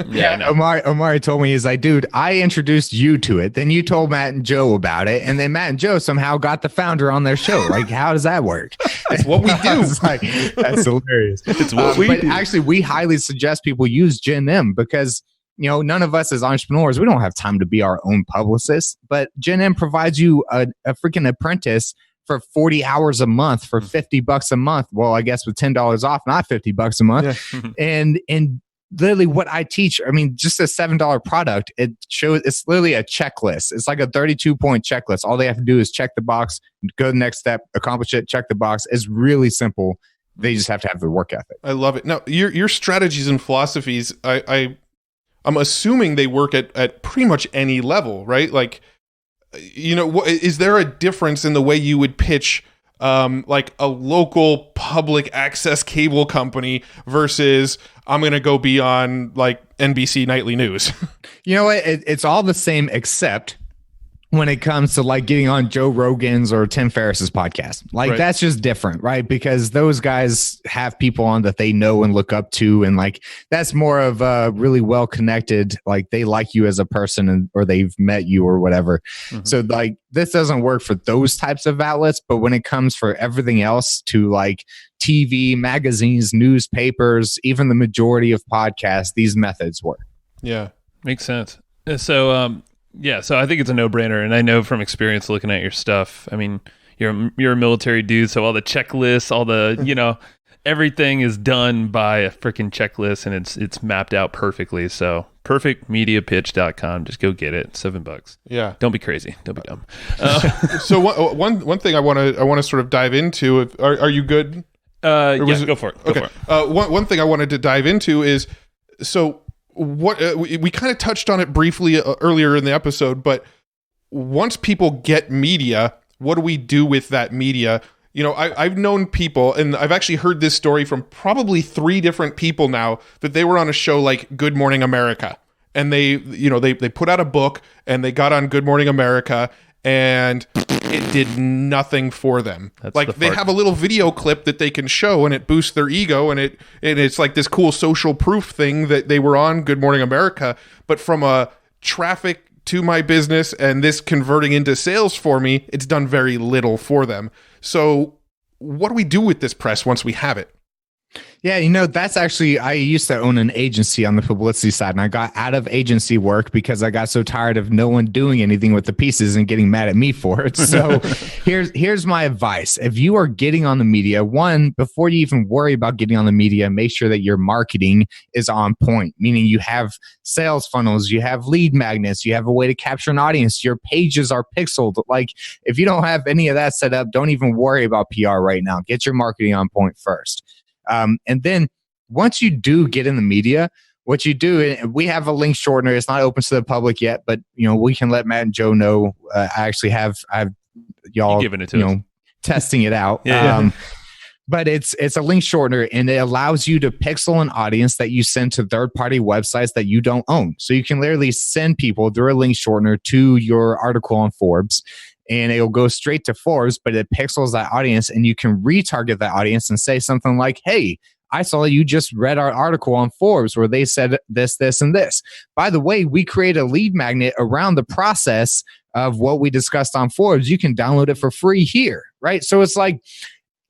Yeah, Omari told me, he's like, dude, I introduced you to it. Then you told Matt and Joe about it. And then Matt and Joe somehow got the founder on their show. Like, how does that work? That's what we do. Like, that's hilarious. It's what we do. Actually, we highly suggest people use Gen M because none of us as entrepreneurs, we don't have time to be our own publicists, but Gen M provides you a freaking apprentice for 40 hours a month for $50 a month. Well, I guess with $10 off, not $50 a month. Yeah. And literally what I teach, I mean, just a $7 product, it's literally a checklist. It's like a 32-point checklist. All they have to do is check the box, go to the next step, accomplish it, check the box. It's really simple. They just have to have the work ethic. I love it. Now, your strategies and philosophies, I'm assuming they work at pretty much any level, right? Like, is there a difference in the way you would pitch like a local public access cable company versus I'm going to go be on like NBC Nightly News? You know what? It's all the same, except when it comes to like getting on Joe Rogan's or Tim Ferriss's podcast. Like Right. that's just different, right? Because those guys have people on that they know and look up to, and like that's more of a really well connected, like they like you as a person and or they've met you or whatever. So like this doesn't work for those types of outlets, but when it comes for everything else to like TV, magazines, newspapers, even the majority of podcasts, these methods work. Yeah. Makes sense. So, yeah, so I think it's a no-brainer, and I know from experience looking at your stuff. I mean, you're a military dude, so all the checklists, all the everything is done by a freaking checklist, and it's mapped out perfectly. So, perfectmediapitch.com, just go get it. $7. Yeah. Don't be crazy. Don't be dumb. So one thing I want to sort of dive into. Are you good? Yeah, was go for it. Go Okay. for it. One thing I wanted to dive into is so. What we kind of touched on it briefly earlier in the episode, but once people get media, what do we do with that media? I've known people, and I've actually heard this story from probably 3 different people now, that they were on a show like Good Morning America, and they put out a book and they got on Good Morning America, and it did nothing for them. That's like they have a little video clip that they can show, and it boosts their ego, and it's like this cool social proof thing that they were on Good Morning America. But from a traffic to my business and this converting into sales for me, it's done very little for them. So what do we do with this press once we have it? Yeah, that's actually, I used to own an agency on the publicity side, and I got out of agency work because I got so tired of no one doing anything with the pieces and getting mad at me for it. So here's my advice. If you are getting on the media, one, before you even worry about getting on the media, make sure that your marketing is on point, meaning you have sales funnels, you have lead magnets, you have a way to capture an audience, your pages are pixeled. Like if you don't have any of that set up, don't even worry about PR right now. Get your marketing on point first. And then once you do get in the media, what you do, we have a link shortener. It's not open to the public yet, but we can let Matt and Joe know. I actually have y'all giving it to us. Testing it out. Yeah. But it's a link shortener, and it allows you to pixel an audience that you send to third-party websites that you don't own. So you can literally send people through a link shortener to your article on Forbes, and it'll go straight to Forbes, but it pixels that audience, and you can retarget that audience and say something like, hey, I saw you just read our article on Forbes where they said this, this, and this. By the way, we create a lead magnet around the process of what we discussed on Forbes. You can download it for free here, right? So it's like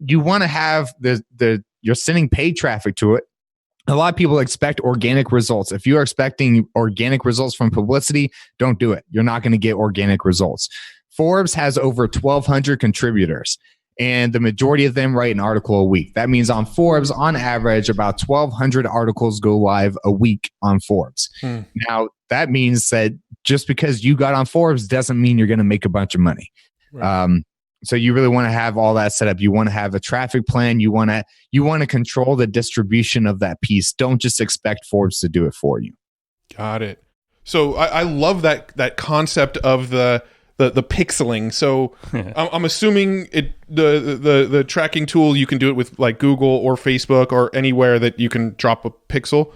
you want to have you're sending paid traffic to it. A lot of people expect organic results. If you're expecting organic results from publicity, don't do it. You're not going to get organic results. Forbes has over 1,200 contributors, and the majority of them write an article a week. That means on Forbes, on average, about 1,200 articles go live a week on Forbes. Now, that means that just because you got on Forbes doesn't mean you're going to make a bunch of money. Right. So you really want to have all that set up. You want to have a traffic plan. You want to control the distribution of that piece. Don't just expect Forbes to do it for you. Got it. So I love that concept of the pixeling. So I'm assuming the tracking tool, you can do it with like Google or Facebook or anywhere that you can drop a pixel.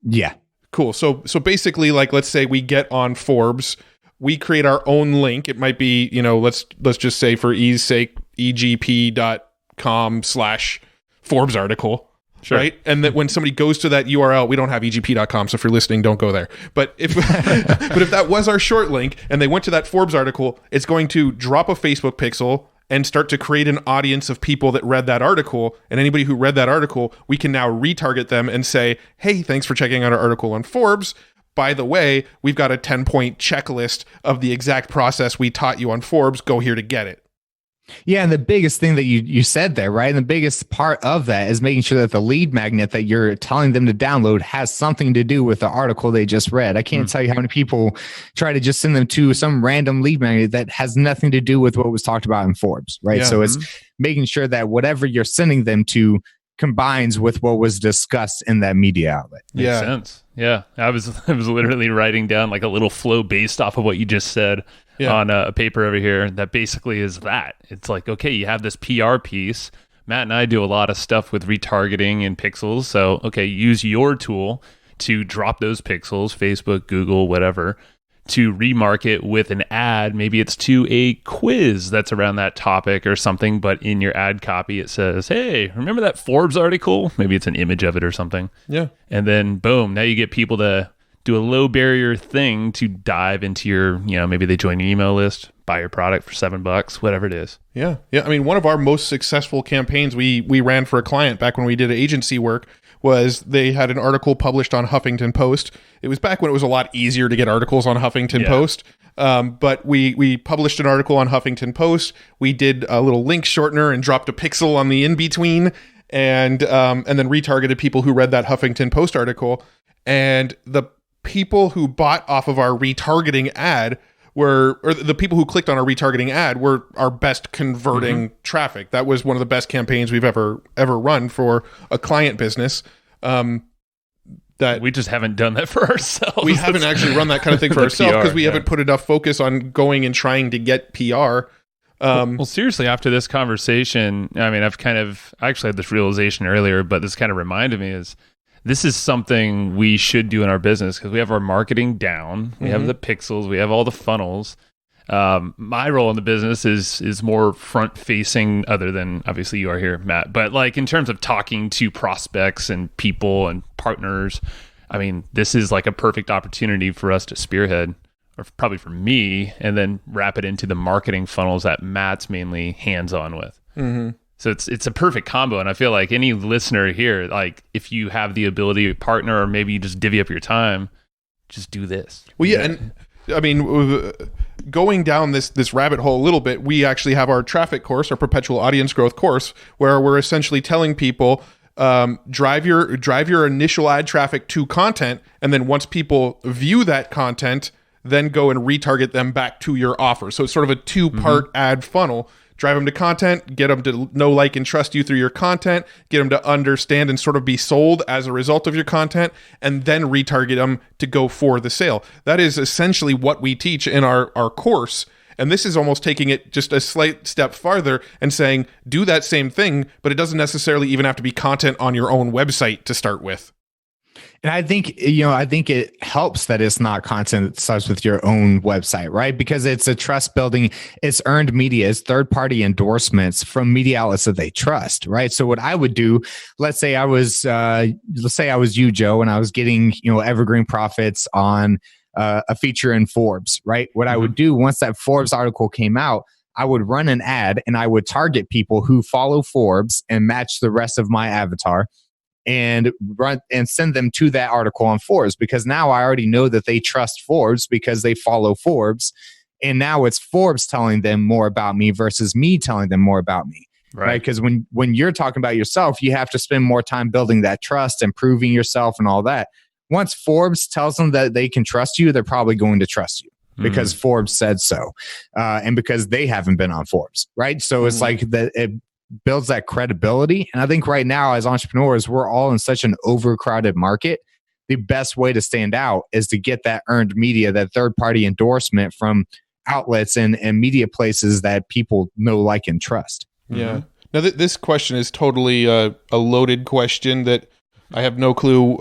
Yeah. Cool. So basically, like, let's say we get on Forbes, we create our own link. It might be, let's just say for ease sake, egp.com/Forbes article. Sure. Right. And that when somebody goes to that URL, we don't have egp.com. So if you're listening, don't go there. But if that was our short link and they went to that Forbes article, it's going to drop a Facebook pixel and start to create an audience of people that read that article. And anybody who read that article, we can now retarget them and say, hey, thanks for checking out our article on Forbes. By the way, we've got a 10-point checklist of the exact process we taught you on Forbes. Go here to get it. Yeah, and the biggest thing that you said there, right? And the biggest part of that is making sure that the lead magnet that you're telling them to download has something to do with the article they just read. I can't tell you how many people try to just send them to some random lead magnet that has nothing to do with what was talked about in Forbes, right? Yeah. So it's making sure that whatever you're sending them to combines with what was discussed in that media outlet. Makes sense. Yeah. I was literally writing down like a little flow based off of what you just said on a paper over here that basically is that. It's like, okay, you have this PR piece. Matt and I do a lot of stuff with retargeting and pixels. So, okay, use your tool to drop those pixels, Facebook, Google, whatever. to remarket with an ad. Maybe it's to a quiz that's around that topic or something, but in your ad copy it says, hey, remember that Forbes article? Maybe it's an image of it or something. Yeah. And then boom, now you get people to do a low barrier thing to dive into your, maybe they join your email list, buy your product for $7, whatever it is. Yeah. I mean, one of our most successful campaigns we ran for a client back when we did agency work was they had an article published on Huffington Post. It was back when it was a lot easier to get articles on Huffington Post. But we published an article on Huffington Post. We did a little link shortener and dropped a pixel on the in-between and then retargeted people who read that Huffington Post article. And the people who bought off of our retargeting ad or the people who clicked on our retargeting ad were our best converting traffic. That was one of the best campaigns we've ever run for a client business. That we just haven't done that for ourselves. We haven't actually run that kind of thing for ourselves because we haven't put enough focus on going and trying to get PR. Well, seriously, after this conversation, I mean, I actually had this realization earlier, but this kind of reminded me is this is something we should do in our business because we have our marketing down. We have the pixels. We have all the funnels. My role in the business is more front facing other than obviously you are here, Matt, but like in terms of talking to prospects and people and partners, I mean, this is like a perfect opportunity for us to spearhead, or probably for me, and then wrap it into the marketing funnels that Matt's mainly hands on with. So it's a perfect combo. And I feel like any listener here, like if you have the ability to partner, or maybe you just divvy up your time, just do this. Well, yeah. And I mean, going down this rabbit hole a little bit, we actually have our traffic course, our perpetual audience growth course, where we're essentially telling people, drive your initial ad traffic to content. And then once people view that content, then go and retarget them back to your offer. So it's sort of a two-part ad funnel. Drive them to content, get them to know, like, and trust you through your content, get them to understand and sort of be sold as a result of your content, and then retarget them to go for the sale. That is essentially what we teach in our course. And this is almost taking it just a slight step farther and saying, do that same thing, but it doesn't necessarily even have to be content on your own website to start with. And I think it helps that it's not content that starts with your own website, right? Because it's a trust building, it's earned media, it's third party endorsements from media outlets that they trust, right? So what I would do, let's say I was you, Joe, and I was getting, Evergreen profits on a feature in Forbes, right? What I would do once that Forbes article came out, I would run an ad and I would target people who follow Forbes and match the rest of my avatar, and run and send them to that article on Forbes, because now I already know that they trust Forbes because they follow Forbes. And now it's Forbes telling them more about me versus me telling them more about me. Right. Because when you're talking about yourself, you have to spend more time building that trust and proving yourself and all that. Once Forbes tells them that they can trust you, they're probably going to trust you because Forbes said so. And because they haven't been on Forbes. Right. So it's like that. It builds that credibility. And I think right now as entrepreneurs, we're all in such an overcrowded market. The best way to stand out is to get that earned media, that third party endorsement from outlets and media places that people know, like, and trust. Yeah. Now this question is totally a loaded question that I have no clue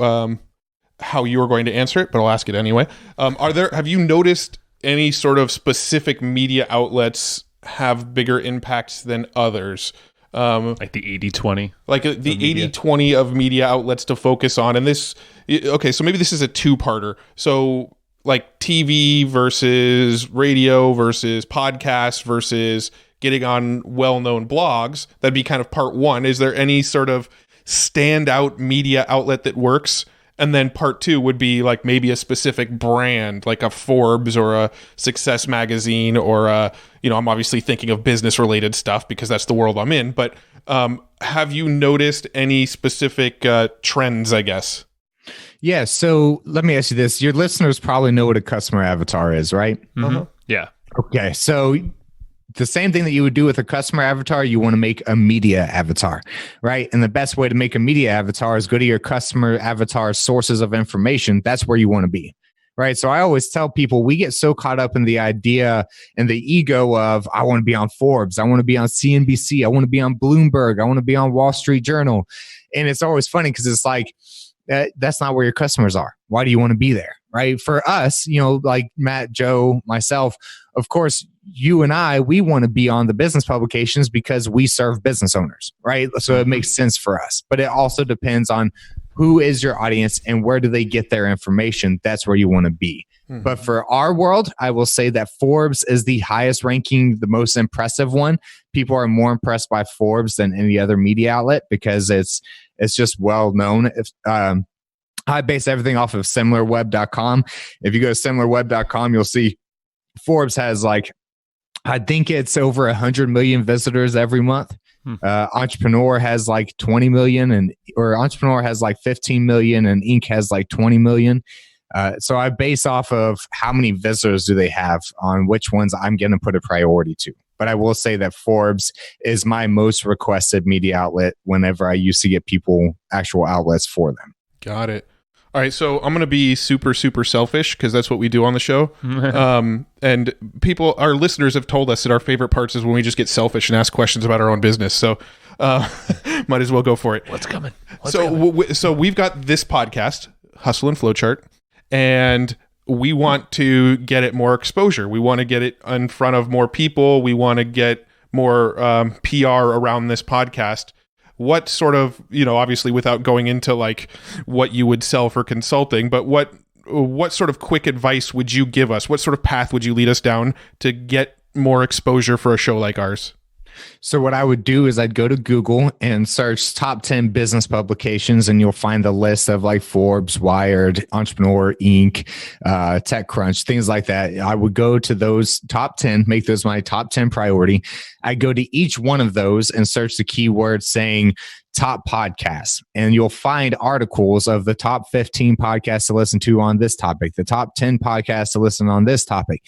how you are going to answer it, but I'll ask it anyway. Have you noticed any sort of specific media outlets have bigger impacts than others? Like the 80-20? Like the 80-20 of media outlets to focus on. And this, okay, so maybe this is a two-parter. So like TV versus radio versus podcasts versus getting on well-known blogs. That'd be kind of part one. Is there any sort of standout media outlet that works? And then part two would be like maybe a specific brand, like a Forbes or a Success Magazine or I'm obviously thinking of business related stuff because that's the world I'm in. But have you noticed any specific trends, I guess? Yeah. So let me ask you this. Your listeners probably know what a customer avatar is, right? Yeah. Okay. So the same thing that you would do with a customer avatar, you want to make a media avatar, right? And the best way to make a media avatar is go to your customer avatar sources of information. That's where you want to be, right? So I always tell people we get so caught up in the idea and the ego of, I want to be on Forbes. I want to be on CNBC. I want to be on Bloomberg. I want to be on Wall Street Journal. And it's always funny because it's like, that's not where your customers are. Why do you want to be there? right? For us, like Matt, Joe, myself, of course, you and I, we want to be on the business publications because we serve business owners, right? So it makes sense for us. But it also depends on who is your audience and where do they get their information. That's where you want to be. But for our world, I will say that Forbes is the highest ranking, the most impressive one. People are more impressed by Forbes than any other media outlet because it's just well known. I base everything off of similarweb.com. If you go to similarweb.com, you'll see Forbes has I think it's over 100 million visitors every month. Entrepreneur has 20 million or Entrepreneur has 15 million and Inc. has 20 million. So I base off of how many visitors do they have on which ones I'm going to put a priority to. But I will say that Forbes is my most requested media outlet whenever I used to get people actual outlets for them. Got it. All right, so I'm going to be super, super selfish because that's what we do on the show. And our listeners have told us that our favorite parts is when we just get selfish and ask questions about our own business. So might as well go for it. What's coming? So we've got this podcast, Hustle and Flowchart, and we want to get it more exposure. We want to get it in front of more people. We want to get more PR around this podcast. What sort of, obviously without going into what you would sell for consulting, but what sort of quick advice would you give us? What sort of path would you lead us down to get more exposure for a show like ours? So what I would do is I'd go to Google and search top 10 business publications, and you'll find the list of Forbes, Wired, Entrepreneur, Inc., TechCrunch, things like that. I would go to those top 10, make those my top 10 priority. I go to each one of those and search the keyword saying top podcasts, and you'll find articles of the top 15 podcasts to listen to on this topic, the top 10 podcasts to listen on this topic.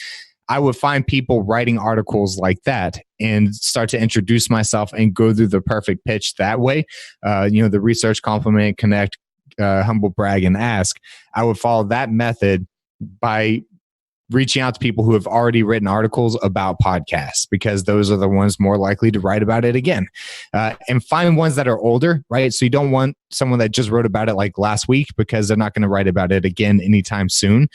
I would find people writing articles like that and start to introduce myself and go through the perfect pitch that way. The research, compliment, connect, humble brag, and ask. I would follow that method by reaching out to people who have already written articles about podcasts because those are the ones more likely to write about it again. And find ones that are older, right? So you don't want someone that just wrote about it last week because they're not going to write about it again anytime soon.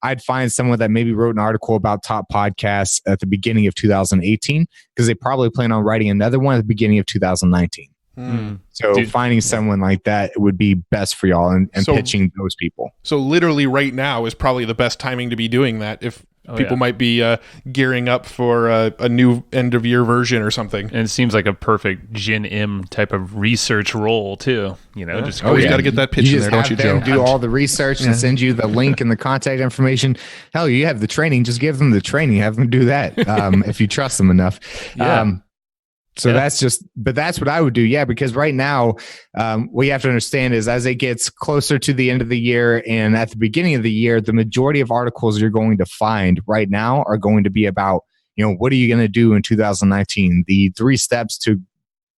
I'd find someone that maybe wrote an article about top podcasts at the beginning of 2018 because they probably plan on writing another one at the beginning of 2019. So finding someone like that would be best for y'all and pitching those people. So literally right now is probably the best timing to be doing that if people might be gearing up for a new end of year version or something. And it seems like a perfect Gen M type of research role too. Just always got to get that pitch in there, don't you, Joe? Do all the research and send you the link and the contact information. Hell, you have the training. Just give them the training. Have them do that if you trust them enough. That's what I would do. Yeah, because right now, what you have to understand is as it gets closer to the end of the year and at the beginning of the year, the majority of articles you're going to find right now are going to be about, what are you going to do in 2019? The 3 steps to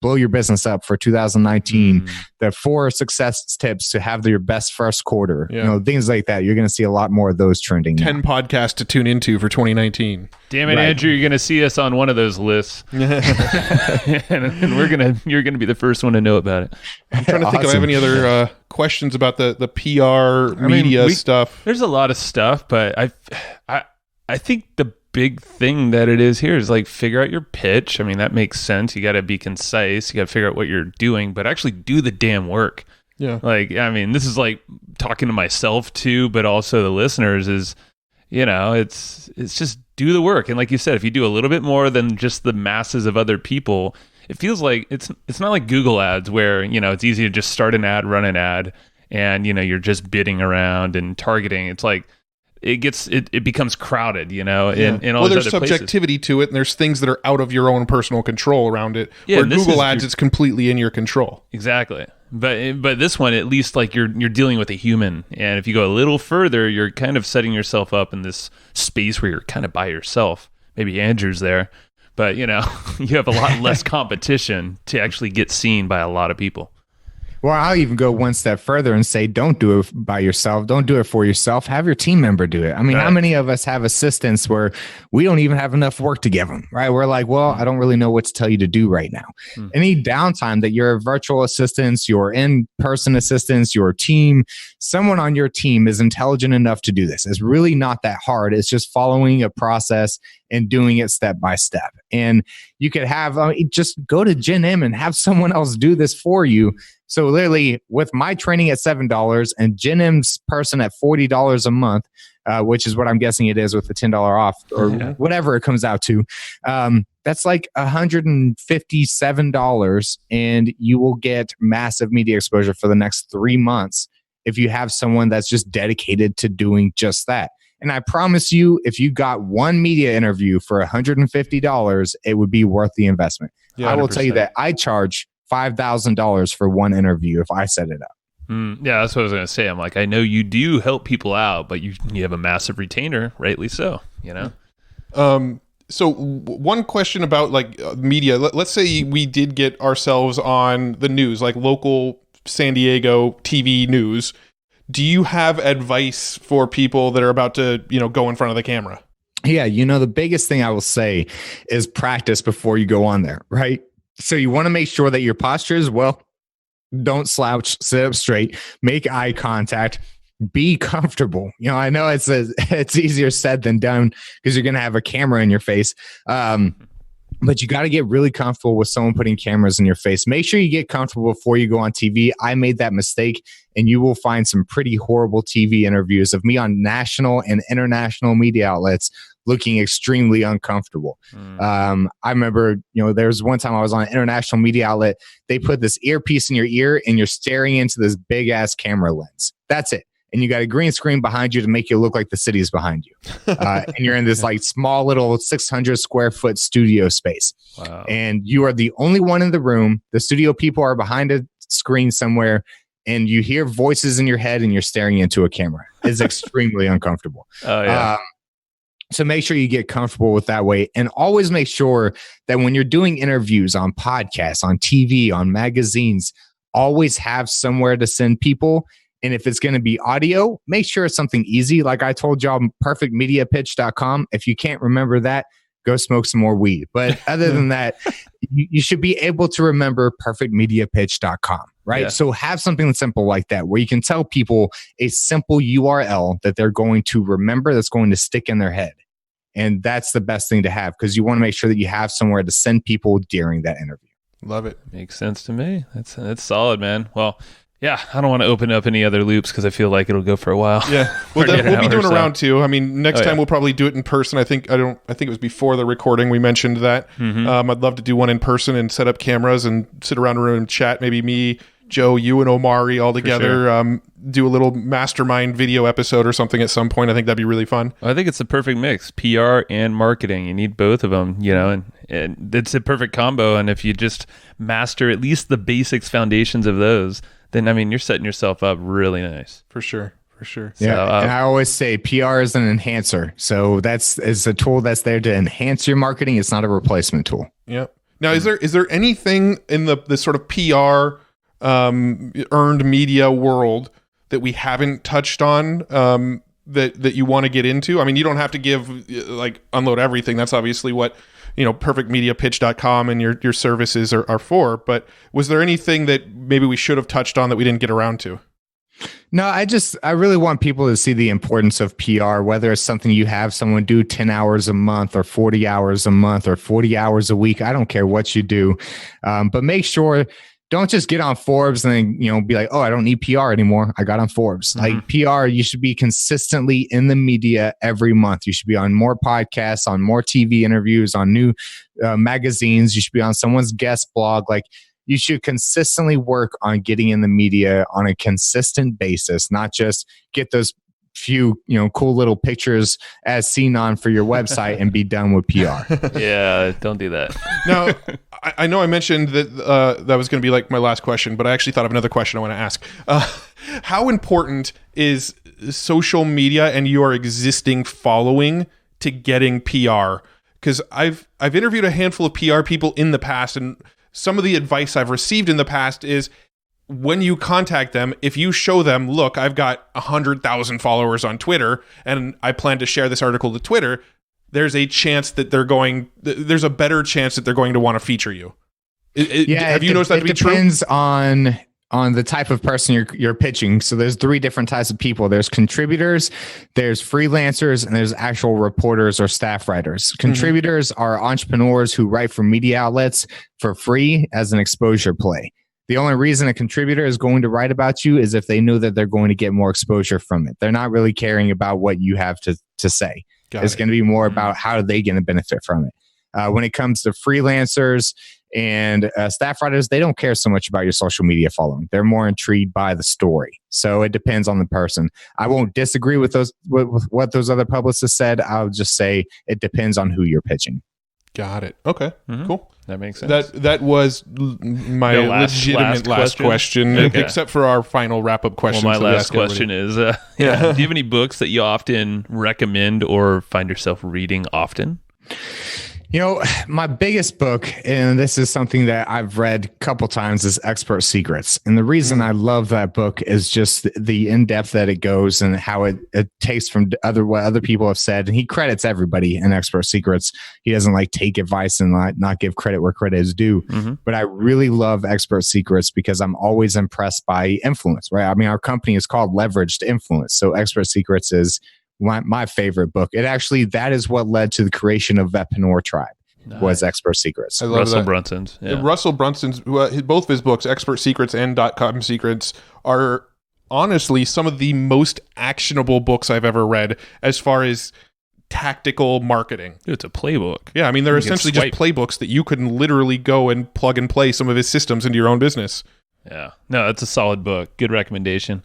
blow your business up for 2019, the 4 success tips to have your best first quarter, things like that. You're going to see a lot more of those trending. 10 podcasts to tune into for 2019. Damn it, right. Andrew, you're going to see us on one of those lists. and you're going to be the first one to know about it. I'm trying to think if I have any other questions about the PR media stuff. There's a lot of stuff, but I think the big thing that it is here is figure out your pitch. I mean, that makes sense. You got to be concise. You got to figure out what you're doing, but actually do the damn work. Yeah. This is talking to myself too, but also the listeners is, it's just do the work. And like you said, if you do a little bit more than just the masses of other people, it feels like it's not like Google ads where, it's easy to just start an ad, run an ad, and, you're just bidding around and targeting. It's it becomes crowded, in all these there's other subjectivity places. to it, and there's things that are out of your own personal control around it. Yeah, where Google ads, it's completely in your control. Exactly. But this one, at least you're dealing with a human, and if you go a little further, you're kind of setting yourself up in this space where you're kind of by yourself. Maybe Andrew's there, but you have a lot less competition to actually get seen by a lot of people. Well, I'll even go one step further and say, don't do it by yourself. Don't do it for yourself. Have your team member do it. I mean, how many of us have assistants where we don't even have enough work to give them, right? We're like, well, I don't really know what to tell you to do right now. Any downtime that your virtual assistants, your in-person assistants, your team, someone on your team is intelligent enough to do this. It's really not that hard. It's just following a process and doing it step by step. And you could have, just go to Gen M and have someone else do this for you. So literally with my training at $7 and Gen M's person at $40 a month, which is what I'm guessing it is with the $10 off or whatever it comes out to, that's like $157, and you will get massive media exposure for the next 3 months if you have someone that's just dedicated to doing just that. And I promise you, if you got one media interview for $150, it would be worth the investment. Yeah, I will tell you that I charge $5,000 for one interview if I set it up. Yeah, that's what I was going to say. I'm like, I know you do help people out, but you have a massive retainer, rightly so, you know? So one question about like media, let's say we did get ourselves on the news, like local San Diego TV news. Do you have advice for people that are about to, go in front of the camera? Yeah, the biggest thing I will say is practice before you go on there, right? So you want to make sure that your posture is well. Don't slouch, sit up straight, make eye contact, be comfortable. I know it's easier said than done because you're going to have a camera in your face. But you got to get really comfortable with someone putting cameras in your face. Make sure you get comfortable before you go on TV. I made that mistake, and you will find some pretty horrible TV interviews of me on national and international media outlets looking extremely uncomfortable. I remember, there was one time I was on an international media outlet. They put this earpiece in your ear, and you're staring into this big ass camera lens. That's it. And you got a green screen behind you to make you look like the city's behind you. And you're in this like small little 600 square foot studio space. Wow. And you are the only one in the room. The studio people are behind a screen somewhere, and you hear voices in your head and you're staring into a camera. It's extremely uncomfortable. Oh, yeah. So make sure you get comfortable with that way, and always make sure that when you're doing interviews on podcasts, on TV, on magazines, always have somewhere to send people. And if it's going to be audio, make sure it's something easy. Like I told y'all, perfectmediapitch.com. If you can't remember that, go smoke some more weed. But other than that, you should be able to remember perfectmediapitch.com, right? Yeah. So have something simple like that where you can tell people a simple URL that they're going to remember, that's going to stick in their head. And that's the best thing to have, because you want to make sure that you have somewhere to send people during that interview. Love it. Makes sense to me. That's solid, man. Well, yeah, I don't want to open up any other loops because I feel like it'll go for a while. Yeah, we'll be doing a round two. I mean, next time we'll probably do it in person. I think it was before the recording we mentioned that. I'd love to do one in person and set up cameras and sit around a room and chat. Maybe me, Joe, you, and Omari all together. Sure. Do a little mastermind video episode or something at some point. I think that'd be really fun. I think it's the perfect mix, PR and marketing. You need both of them, and it's a perfect combo. And if you just master at least the basics, foundations of those, then, you're setting yourself up really nice. For sure. Yeah, so, and I always say PR is an enhancer. So it's a tool that's there to enhance your marketing. It's not a replacement tool. Yep. Now, is there anything in the sort of PR earned media world that we haven't touched on that you want to get into? I mean, you don't have to unload everything. That's obviously what perfectmediapitch.com and your services are for. But was there anything that maybe we should have touched on that we didn't get around to? No, I really want people to see the importance of PR, whether it's something you have someone do 10 hours a month or 40 hours a month or 40 hours a week. I don't care what you do. But make sure, don't just get on Forbes and then, be like, oh, I don't need PR anymore. I got on Forbes. Like PR, you should be consistently in the media every month. You should be on more podcasts, on more TV interviews, on new magazines. You should be on someone's guest blog. Like, you should consistently work on getting in the media on a consistent basis, not just get those few, cool little pictures as seen on for your website and be done with PR. Yeah, don't do that. Now, I know I mentioned that that was going to be like my last question, but I actually thought of another question I want to ask. How important is social media and your existing following to getting PR? Because I've interviewed a handful of PR people in the past, and some of the advice I've received in the past is when you contact them, if you show them, look, I've got 100,000 followers on Twitter and I plan to share this article to Twitter, there's a chance that there's a better chance that they're going to want to feature you. Have you noticed that to be true? It depends on the type of person you're pitching. So there's 3 different types of people. There's contributors, there's freelancers, and there's actual reporters or staff writers. Contributors are entrepreneurs who write for media outlets for free as an exposure play. The only reason a contributor is going to write about you is if they know that they're going to get more exposure from it. They're not really caring about what you have to say. It's going to be more about how they going to benefit from it. When it comes to freelancers and staff writers, they don't care so much about your social media following. They're more intrigued by the story. So it depends on the person. I won't disagree with what those other publicists said. I'll just say it depends on who you're pitching. Got it. Okay, cool. That makes sense. That was my legitimate last question, okay. Except for our final wrap-up question. Well, my last question is, do you have any books that you often recommend or find yourself reading often? You know, my biggest book, and this is something that I've read a couple times, is Expert Secrets. And the reason I love that book is just the in-depth that it goes and how it takes from what other people have said. And he credits everybody in Expert Secrets. He doesn't take advice and not give credit where credit is due. But I really love Expert Secrets because I'm always impressed by influence, right? I mean, our company is called Leveraged Influence. So Expert Secrets is my favorite book. That is what led to the creation of Vetpreneur Tribe. Was Expert Secrets. Russell Brunson's. Yeah. Russell Brunson's, both of his books, Expert Secrets and .com Secrets, are honestly some of the most actionable books I've ever read as far as tactical marketing. It's a playbook. Yeah, I mean, they're essentially just playbooks that you can literally go and plug and play some of his systems into your own business. Yeah. No, it's a solid book. Good recommendation.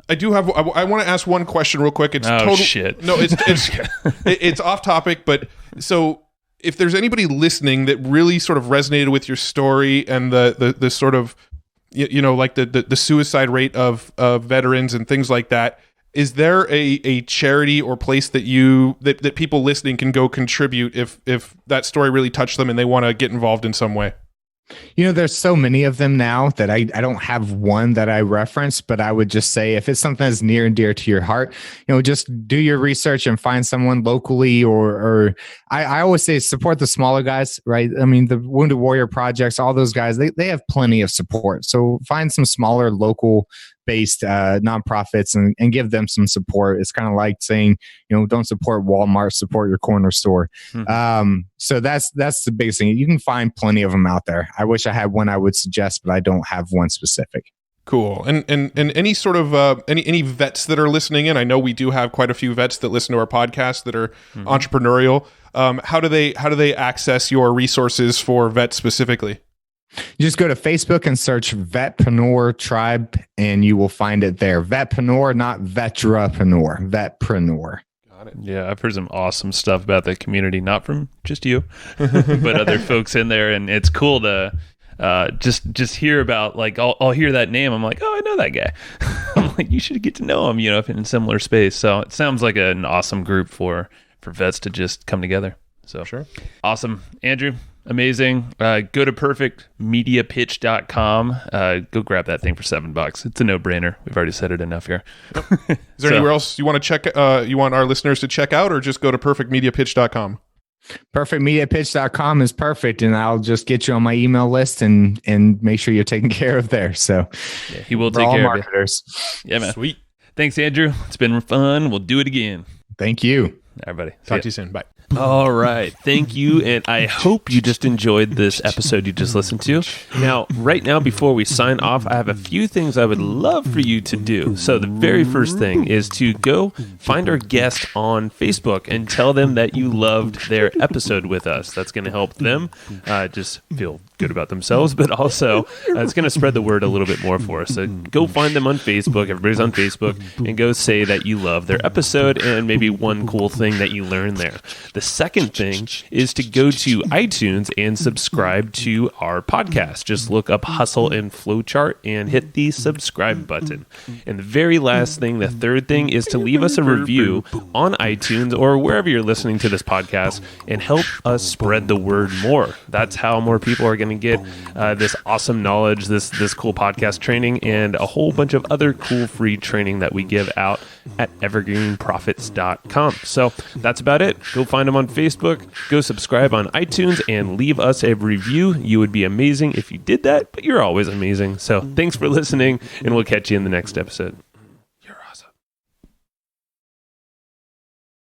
I do have. I want to ask one question real quick. It's shit. No, it's off topic. But so, if there's anybody listening that really sort of resonated with your story and the sort of the suicide rate of veterans and things like that, is there a charity or place that people listening can go contribute if that story really touched them and they want to get involved in some way? You know, there's so many of them now that I don't have one that I reference, but I would just say if it's something that's near and dear to your heart, just do your research and find someone locally or I always say support the smaller guys, right? I mean, the Wounded Warrior Projects, all those guys, they have plenty of support. So find some smaller local based nonprofits and give them some support. It's kind of like saying, don't support Walmart, support your corner store. So that's the biggest thing. You can find plenty of them out there. I wish I had one I would suggest, but I don't have one specific. Cool. And any sort of any vets that are listening in, I know we do have quite a few vets that listen to our podcast that are entrepreneurial. How do they access your resources for vets specifically? You just go to Facebook and search Vetpreneur Tribe, and you will find it there. Vetpreneur, not Vetrapreneur. Vetpreneur. Got it. Yeah, I've heard some awesome stuff about the community, not from just you, but other folks in there, and it's cool to just hear about. I'll hear that name. I'm like, oh, I know that guy. I'm like, you should get to know him. If in a similar space. So it sounds like an awesome group for vets to just come together. So sure, awesome, Andrew. Amazing. Go to perfectmediapitch.com. Go grab that thing for $7. It's a no-brainer. We've already said it enough here. Yep. Is there anywhere else you want to check? You want our listeners to check out, or just go to perfectmediapitch.com? Perfectmediapitch.com is perfect, and I'll just get you on my email list and make sure you're taken care of there. So he will take care marketers. of you. Yeah, man. Sweet. Thanks, Andrew. It's been fun. We'll do it again. Thank you. Everybody. Talk to you soon. Bye. All right. Thank you. And I hope you just enjoyed this episode you just listened to. Now, right now, before we sign off, I have a few things I would love for you to do. So the very first thing is to go find our guest on Facebook and tell them that you loved their episode with us. That's going to help them just feel good about themselves, but also it's going to spread the word a little bit more for us. So go find them on Facebook. Everybody's on Facebook, and go say that you love their episode and maybe one cool thing that you learned there. The second thing is to go to iTunes and subscribe to our podcast. Just look up Hustle and Flowchart and hit the subscribe button. And the very last thing, the third thing, is to leave us a review on iTunes or wherever you're listening to this podcast and help us spread the word more. That's how more people are going going to get this awesome knowledge, this cool podcast training, and a whole bunch of other cool free training that we give out at evergreenprofits.com. So that's about it. Go find them on Facebook, go subscribe on iTunes, and leave us a review. You would be amazing if you did that, but you're always amazing. So thanks for listening, and we'll catch you in the next episode.